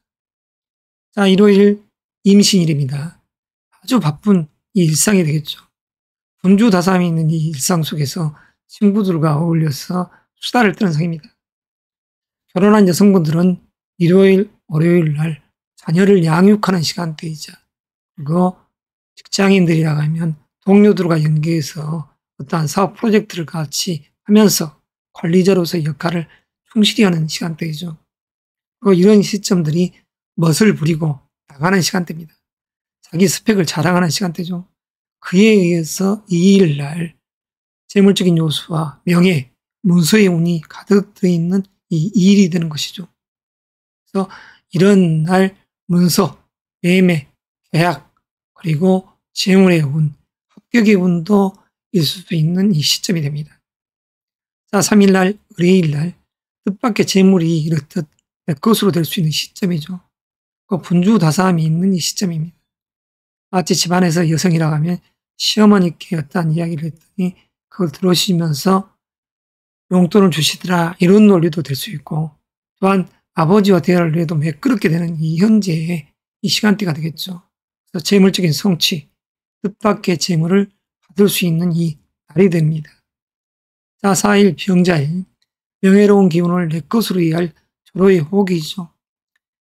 자, 일요일 임신일입니다. 아주 바쁜 이 일상이 되겠죠. 분주다삼이 있는 이 일상 속에서 친구들과 어울려서 수다를 떠는 상입니다. 결혼한 여성분들은 일요일, 월요일 날 자녀를 양육하는 시간대이자 그리고 직장인들이라고 하면 동료들과 연계해서 어떠한 사업 프로젝트를 같이 하면서 관리자로서의 역할을 충실히 하는 시간대이죠. 그리고 이런 시점들이 멋을 부리고 나가는 시간대입니다. 자기 스펙을 자랑하는 시간대죠. 그에 의해서 이 일날 재물적인 요소와 명예, 문서의 운이 가득 들어있는 이 일이 되는 것이죠. 그래서 이런 날 문서, 매매, 계약, 그리고 재물의 운, 합격의 운도 있을 수 있는 이 시점이 됩니다. 자, 3일날, 의뢰일날 뜻밖의 재물이 이렇듯 내 것으로 될 수 있는 시점이죠. 그 분주다사함이 있는 이 시점입니다. 마치 집안에서 여성이라고 하면 시어머니께 어떤 이야기를 했더니 그걸 들으시면서 용돈을 주시더라, 이런 논리도 될 수 있고, 또한 아버지와 대화를 해도 매끄럽게 되는 이 현재의 이 시간대가 되겠죠. 그래서 재물적인 성취, 뜻밖의 재물을 받을 수 있는 이 날이 됩니다. 자, 4일 병자일, 명예로운 기운을 내 것으로 이해할 조로의 호기죠.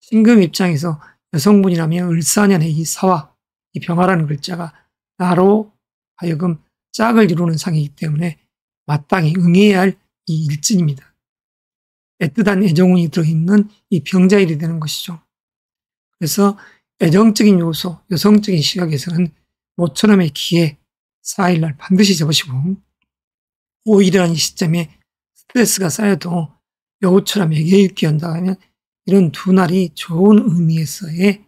신금 입장에서 여성분이라면 을사년의 이 사화, 이 병화라는 글자가 나로 하여금 짝을 이루는 상이기 때문에 마땅히 응해야 할 이 일진입니다. 애틋한 애정운이 들어있는 이 병자일이 되는 것이죠. 그래서 애정적인 요소, 여성적인 시각에서는 모처럼의 기회 4일날 반드시 잡으시고, 5일이라는 이 시점에 스트레스가 쌓여도 여우처럼 애교 있게 연다하면 이런 두 날이 좋은 의미에서의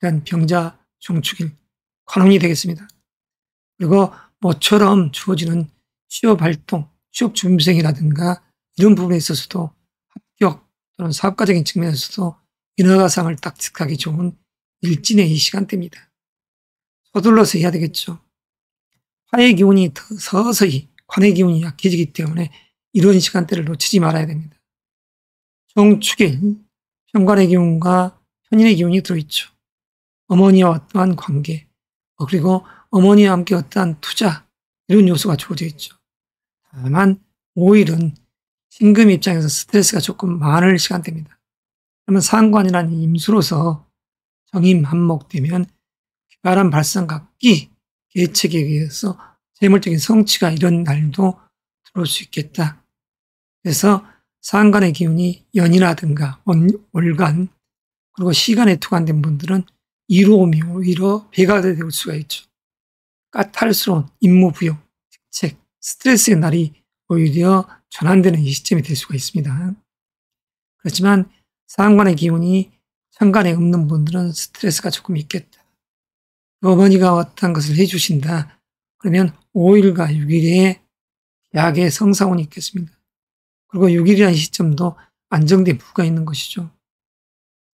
이런 병자 종축일 관운이 되겠습니다. 그리고 모처럼 주어지는 취업 활동, 취업 준비생이라든가 이런 부분에 있어서도 합격 또는 사업가적인 측면에서도 인허가상을 딱딱하기 좋은 일진의 이 시간대입니다. 서둘러서 해야 되겠죠. 화의 기운이 서서히 관의 기운이 약해지기 때문에 이런 시간대를 놓치지 말아야 됩니다. 종축일, 편관의 기운과 편인의 기운이 들어있죠. 어머니와 어떠한 관계, 그리고 어머니와 함께 어떠한 투자, 이런 요소가 주어져 있죠. 다만 5일은 신금 입장에서 스트레스가 조금 많을 시간대입니다. 그러면 상관이라는 임수로서 정임한목되면 기발한 발상각기 계책에 의해서 재물적인 성취가 이런 날도 들어올 수 있겠다. 그래서 상관의 기운이 연이라든가 월간, 그리고 시간에 투관된 분들은 이로움이 오히려 배가 될 수가 있죠. 까탈스러운 임무 부여, 직책, 스트레스의 날이 오히려 전환되는 이 시점이 될 수가 있습니다. 그렇지만 상관의 기운이 천간에 없는 분들은 스트레스가 조금 있겠다. 어머니가 어떤 것을 해주신다. 그러면 5일과 6일에 약의 성사운이 있겠습니다. 그리고 6일이라는 시점도 안정된 부가 있는 것이죠.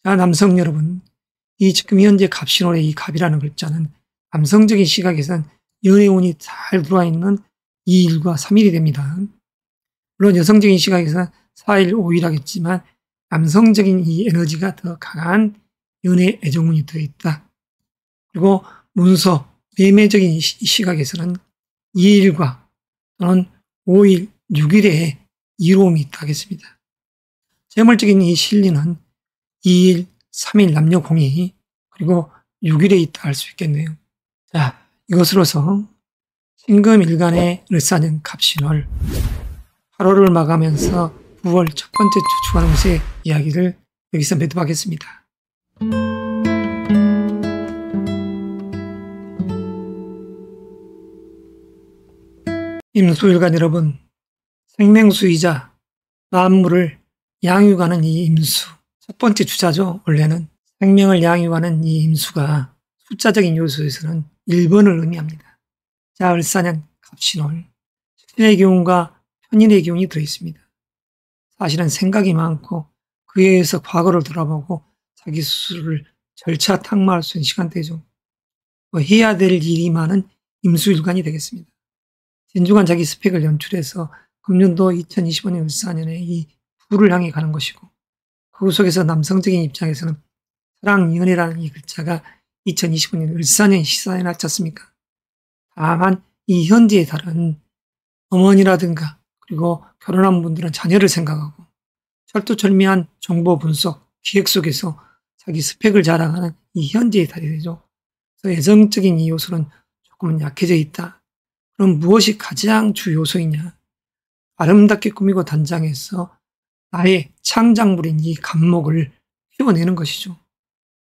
자, 남성 여러분, 이 지금 현재 갑신월의 이 갑이라는 글자는 남성적인 시각에서는 연애운이 잘 들어와 있는 2일과 3일이 됩니다. 물론 여성적인 시각에서는 4일, 5일 하겠지만 남성적인 이 에너지가 더 강한 연애 애정운이 들어있다. 그리고 문서, 매매적인 이 시각에서는 2일과 또는 5일, 6일에 이로움이 있다 하겠습니다. 재물적인 이 실리는 2일, 3일 남녀 공이, 그리고 6일에 있다 할 수 있겠네요. 자, 이것으로서 신금일간의 을사년 갑신월 8월을 마감하면서 9월 첫 번째 주 주간운세 이야기를 여기서 매듭하겠습니다. 임수일간 여러분, 생명수이자 만물을 양육하는 이 임수, 첫 번째 주자죠. 원래는 생명을 양육하는 이 임수가 숫자적인 요소에서는 1번을 의미합니다. 자, 을사년 갑신월, 신의 기운과 편인의 기운이 들어있습니다. 사실은 생각이 많고 그에 의해서 과거를 돌아보고 자기 스스로를 절차 탁마할 수 있는 시간대죠. 해야 될 일이 많은 임수일간이 되겠습니다. 진중한 자기 스펙을 연출해서 금년도 2025년 을사년에 이 부를 향해 가는 것이고, 그 속에서 남성적인 입장에서는 사랑, 연애라는 이 글자가 2025년 을사년 시사에 놨지 않습니까? 다만 이 현재의 달은 어머니라든가 그리고 결혼한 분들은 자녀를 생각하고 철두철미한 정보 분석, 기획 속에서 자기 스펙을 자랑하는 이 현재의 달이 되죠. 그래서 애정적인 이 요소는 조금은 약해져 있다. 그럼 무엇이 가장 주 요소이냐? 아름답게 꾸미고 단장해서 나의 창작물인 이 감목을 키워내는 것이죠.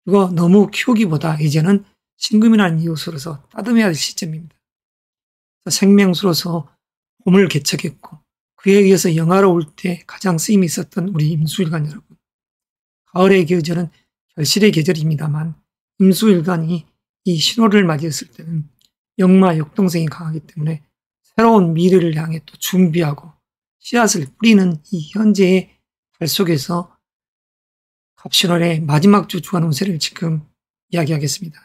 그리고 너무 키우기보다 이제는 신금이라는 이 요소로서 따듬해야 할 시점입니다. 생명수로서 봄을 개척했고 그에 의해서 영화로울 때 가장 쓰임이 있었던 우리 임수일간 여러분. 가을의 계절은 결실의 계절입니다만 임수일간이 이 신호를 맞이했을 때는 역마 역동성이 강하기 때문에 새로운 미래를 향해 또 준비하고 씨앗을 뿌리는 이 현재의 달 속에서 갑신월의 마지막 주 주간 운세를 지금 이야기하겠습니다.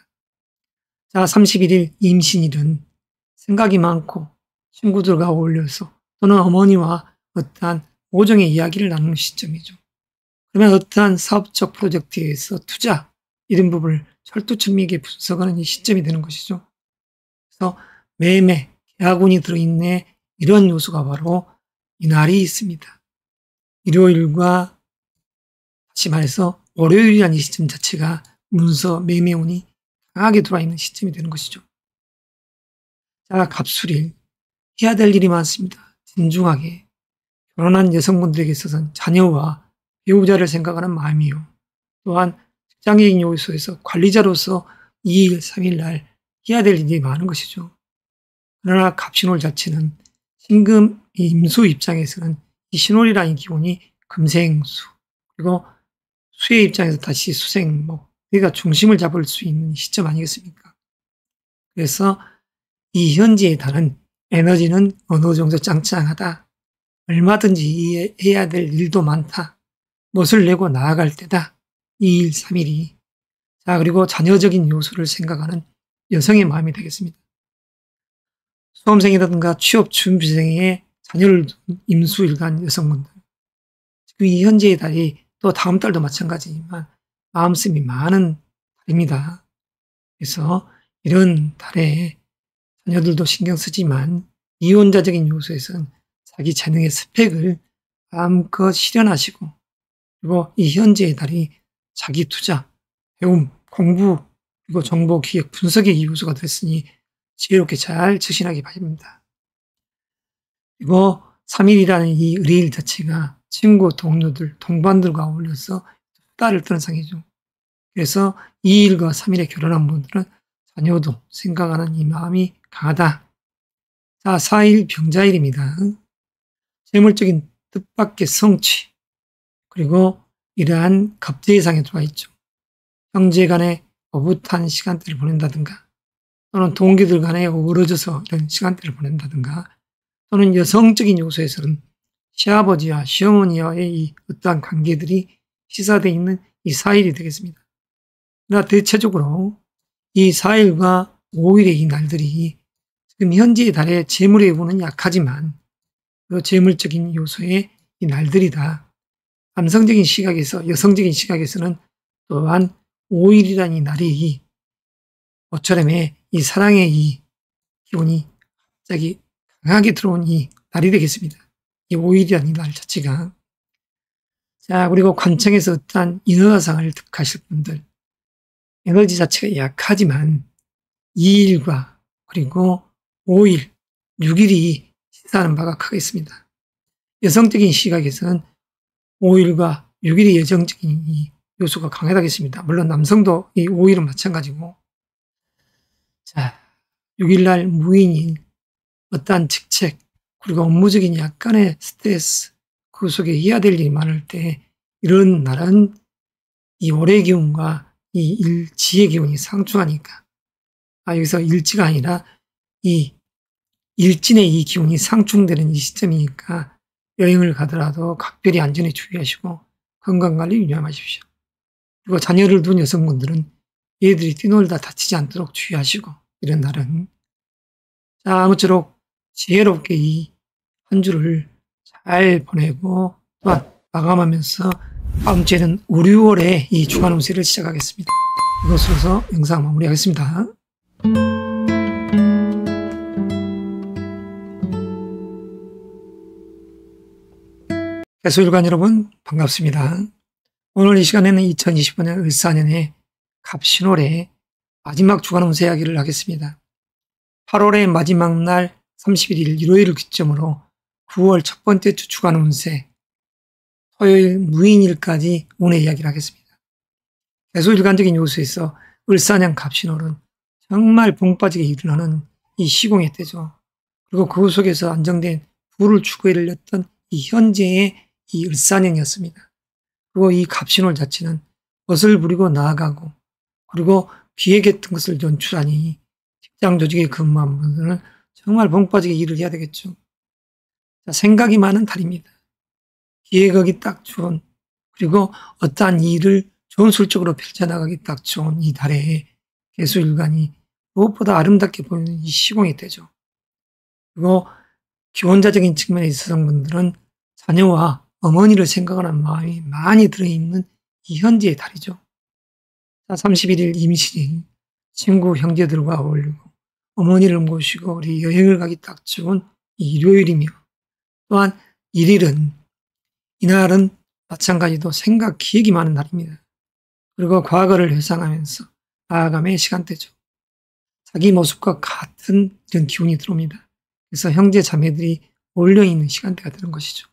자, 31일 임신일은 생각이 많고 친구들과 어울려서 또는 어머니와 어떠한 오정의 이야기를 나누는 시점이죠. 그러면 어떠한 사업적 프로젝트에서 투자, 이런 부분을 철두철미하게 분석하는 이 시점이 되는 것이죠. 그래서 매매, 계약운이 들어있는 이런 요소가 바로 이 날이 있습니다. 일요일과 다시 말해서 월요일이라는 이 시점 자체가 문서 매매운이 강하게 들어와 있는 시점이 되는 것이죠. 자, 갑술일. 해야 될 일이 많습니다. 진중하게. 결혼한 여성분들에게 있어서는 자녀와 배우자를 생각하는 마음이요. 또한 직장인 요소에서 관리자로서 2일, 3일 날 해야 될 일이 많은 것이죠. 그러나 갑신월 자체는 신금 임수 입장에서는 이 신월이라는 기운이 금생수, 그리고 수의 입장에서 다시 수생목, 그러니까 중심을 잡을 수 있는 시점 아니겠습니까? 그래서 이 현재의 달은 에너지는 어느 정도 짱짱하다. 얼마든지 해야 될 일도 많다. 멋을 내고 나아갈 때다. 2일, 3일이. 자, 그리고 자녀적인 요소를 생각하는 여성의 마음이 되겠습니다. 수험생이라든가 취업 준비생의 자녀를 둔 임수일간 여성분들. 지금 이 현재의 달이 또 다음 달도 마찬가지지만 마음씀이 많은 달입니다. 그래서 이런 달에 자녀들도 신경 쓰지만 이혼자적인 요소에서는 자기 재능의 스펙을 마음껏 실현하시고, 그리고 이 현재의 달이 자기 투자, 배움, 공부, 그리고 정보 기획, 분석의 요소가 됐으니 지혜롭게 잘 처신하기 바랍니다. 그리고 3일이라는 이 의뢰일 자체가 친구, 동료들, 동반들과 어울려서 수다를 떠는 상이죠. 그래서 2일과 3일에 결혼한 분들은 자녀도 생각하는 이 마음이 강하다. 자, 4일 병자일입니다. 재물적인 뜻밖의 성취, 그리고 이러한 갑제상에 들어와 있죠. 형제 간에 오붓한 시간대를 보낸다든가, 또는 동기들 간에 어우러져서 이런 시간대를 보낸다든가, 또는 여성적인 요소에서는 시아버지와 시어머니와의 이 어떠한 관계들이 시사되어 있는 이 4일이 되겠습니다. 그러나 대체적으로 이 4일과 5일의 이 날들이 지금 현재의 달의 재물의 부분은 약하지만 그 재물적인 요소의 이 날들이다. 남성적인 시각에서, 여성적인 시각에서는 또한 5일이라는 이 날이 모처럼의 이 사랑의 이 기운이 갑자기 강하게 들어온 이 날이 되겠습니다. 이 5일이라는 이 날 자체가. 자, 그리고 관청에서 어떠한 인허가상을 득하실 분들, 에너지 자체가 약하지만 2일과 그리고 5일, 6일이 시사하는 바가 크겠습니다. 여성적인 시각에서는 5일과 6일이 여성적인 이 요소가 강하다겠습니다. 물론 남성도 이 5일은 마찬가지고. 자, 6일날 무인일, 어떠한 직책, 그리고 업무적인 약간의 스트레스, 그 속에 해야 될 일이 많을 때 이런 날은 이 월의 기운과 이 일지의 기운이 상충하니까, 여기서 일지가 아니라 이 일진의 이 기운이 상충되는 이 시점이니까 여행을 가더라도 각별히 안전에 주의하시고 건강관리 유념하십시오. 그리고 자녀를 둔 여성분들은 얘들이 뛰놀다 다치지 않도록 주의하시고, 이런 날은. 자, 아무쪼록 지혜롭게 이 한 주를 잘 보내고 또한 마감하면서 다음 주에는 5, 6월에 이 주간 운세를 시작하겠습니다. 이것으로서 영상 마무리하겠습니다. 개수일관 여러분 반갑습니다. 오늘 이 시간에는 2025년 을사년의 갑신월의 마지막 주간 운세 이야기를 하겠습니다. 8월의 마지막 날 31일 일요일을 기점으로 9월 첫 번째 주 주간 운세, 토요일 무인일까지 운의 이야기를 하겠습니다. 개수일관적인 요소에서 을사년 갑신월은 정말 붕 빠지게 일어나는 이 시공의 때죠. 그리고 그 속에서 안정된 부를 추구해를 냈던 이 현재의 이 을사년이었습니다. 그리고 이 갑신월 자체는 멋을 부리고 나아가고, 그리고 기획했던 것을 연출하니 직장 조직에 근무한 분들은 정말 벙 빠지게 일을 해야 되겠죠. 자, 생각이 많은 달입니다. 기획하기 딱 좋은, 그리고 어떠한 일을 전술적으로 펼쳐나가기 딱 좋은 이 달에 개수일간이 무엇보다 아름답게 보이는 이 시공이 되죠. 그리고 기원자적인 측면의 여성분들은 자녀와 어머니를 생각하는 마음이 많이 들어있는 이 현재의 달이죠. 자, 31일 임신인 친구 형제들과 어울리고 어머니를 모시고 우리 여행을 가기 딱 좋은 이 일요일이며, 또한 1일은 이날은 마찬가지로 생각 기획이 많은 날입니다. 그리고 과거를 회상하면서 나아감의 시간대죠. 자기 모습과 같은 이런 기운이 들어옵니다. 그래서 형제 자매들이 몰려있는 시간대가 되는 것이죠.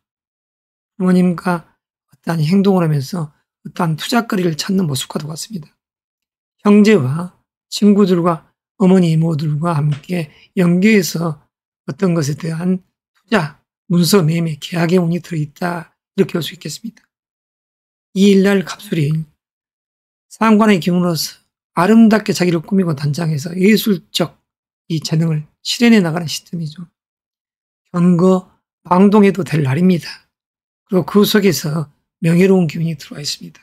부모님과 어떠한 행동을 하면서 어떠한 투자거리를 찾는 모습과 같습니다. 형제와 친구들과 어머니 이모들과 함께 연계해서 어떤 것에 대한 투자, 문서 매매, 계약의 운이 들어있다, 이렇게 볼 수 있겠습니다. 이 일날 갑술일 상관의 기운으로서 아름답게 자기를 꾸미고 단장해서 예술적 이 재능을 실현해 나가는 시점이죠. 견거, 망동해도 될 날입니다. 그리고 그 속에서 명예로운 기운이 들어와 있습니다.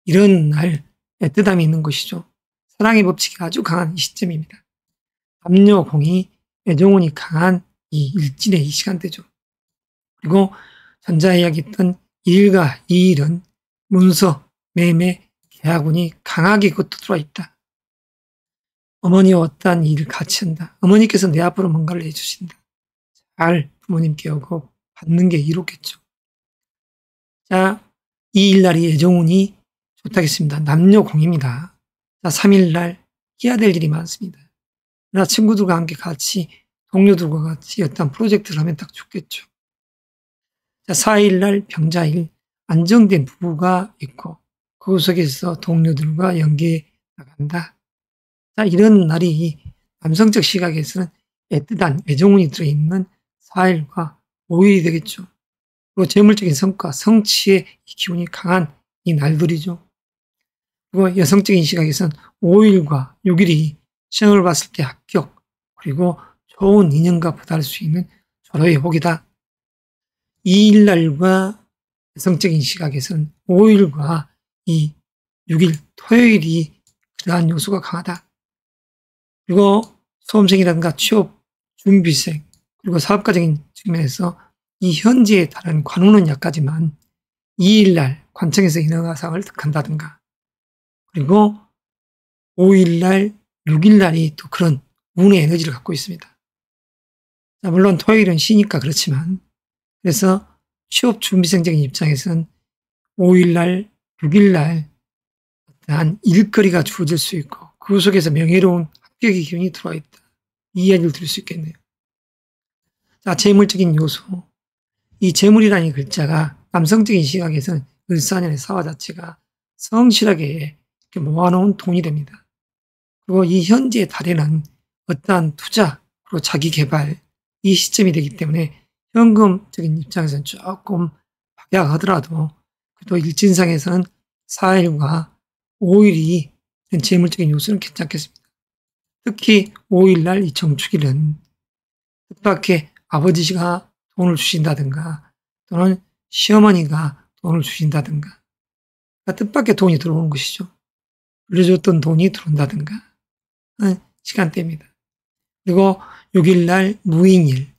이런 날 애틋함이 있는 것이죠. 사랑의 법칙이 아주 강한 이 시점입니다. 남녀 공이, 애정운이 강한 이 일진의 이 시간대죠. 그리고 전자에 이야기했던 1일과 2일은 문서, 매매, 계약운이 강하게 그것도 들어와 있다. 어머니와 어떠한 일을 같이 한다. 어머니께서 내 앞으로 뭔가를 해주신다. 잘 부모님께 오고 받는 게 이롭겠죠. 자, 2일날이 애정운이 좋다겠습니다. 남녀공입니다. 자, 3일날 해야 될 일이 많습니다. 그러나 친구들과 함께 같이, 동료들과 같이 어떤 프로젝트를 하면 딱 좋겠죠. 자, 4일날 병자일, 안정된 부부가 있고 그 속에서 동료들과 연계해 나간다. 자, 이런 날이 남성적 시각에서는 애틋한 애정운이 들어있는 4일과 5일이 되겠죠. 그리고 재물적인 성과, 성취의 기운이 강한 이 날들이죠. 그리고 여성적인 시각에서는 5일과 6일이 시험을 봤을 때 합격, 그리고 좋은 인연과 부달할 수 있는 절호의 복이다. 2일날과 여성적인 시각에서는 5일과 이 6일 토요일이 그러한 요소가 강하다. 그리고 수험생이라든가 취업 준비생, 그리고 사업가적인 측면에서 이 현재에 다른 관운은 약하지만 2일날 관청에서 인허가상을 득한다든가, 그리고 5일날, 6일날이 또 그런 운의 에너지를 갖고 있습니다. 자, 물론 토요일은 쉬니까 그렇지만, 그래서 취업 준비생적인 입장에서는 5일날, 6일날 어떠한 일거리가 주어질 수 있고 그 속에서 명예로운 합격의 기운이 들어와 있다. 이 이야기를 들을 수 있겠네요. 자, 재물적인 요소. 이 재물이라는 글자가 남성적인 시각에서는 을사년의 사화 자체가 성실하게 이렇게 모아놓은 돈이 됩니다. 그리고 이 현재의 달에는 어떠한 투자, 그리고 자기 개발, 이 시점이 되기 때문에 현금적인 입장에서는 조금 박약하더라도 또 일진상에서는 4일과 5일이 재물적인 요소는 괜찮겠습니다. 특히 5일날 이 정축일은 뜻밖의 아버지가 돈을 주신다든가 또는 시어머니가 돈을 주신다든가, 그러니까 뜻밖의 돈이 들어오는 것이죠. 빌려줬던 돈이 들어온다든가 하는 시간대입니다. 그리고 6일날 무인일,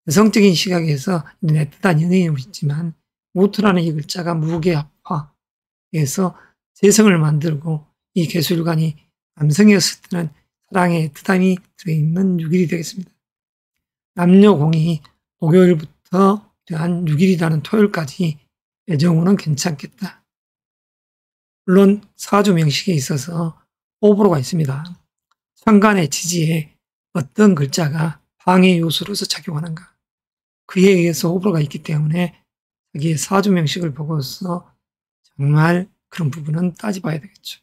여성적인 시각에서 애틋한 연예인이 있지만 무토라는 이 글자가 무게합화에서 재성을 만들고 이 개수일간이 남성이었을 때는 사랑의 애틋함이 들어있는 6일이 되겠습니다. 남녀공이 목요일부터 한 6일이라는 토요일까지 애정운은 괜찮겠다. 물론 사주 명식에 있어서 호불호가 있습니다. 천간의 지지에 어떤 글자가 방해 요소로서 작용하는가, 그에 의해서 호불호가 있기 때문에 자기의 사주 명식을 보고서 정말 그런 부분은 따져봐야 되겠죠.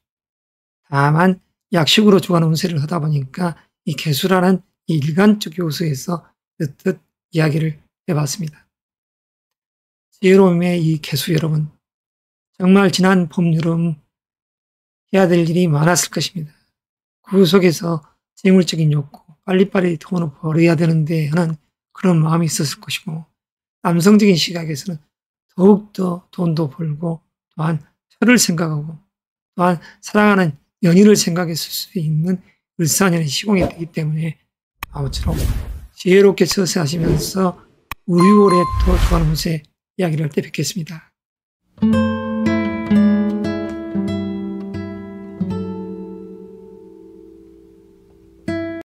다만 약식으로 주관 운세를 하다 보니까 이 개수라는 이 일간적 요소에서 뜻 이야기를 해봤습니다. 지혜로움의 이 개수 여러분, 정말 지난 봄, 여름 해야 될 일이 많았을 것입니다. 그 속에서 재물적인 욕구, 빨리빨리 돈을 벌어야 되는데 하는 그런 마음이 있었을 것이고, 남성적인 시각에서는 더욱더 돈도 벌고 또한 철을 생각하고 또한 사랑하는 연인을 생각했을 수 있는 을사년의 시공이 되기 때문에 아무쪼록 지혜롭게 처세하시면서 우리올해 또 주관운세 이야기를 할 때 뵙겠습니다.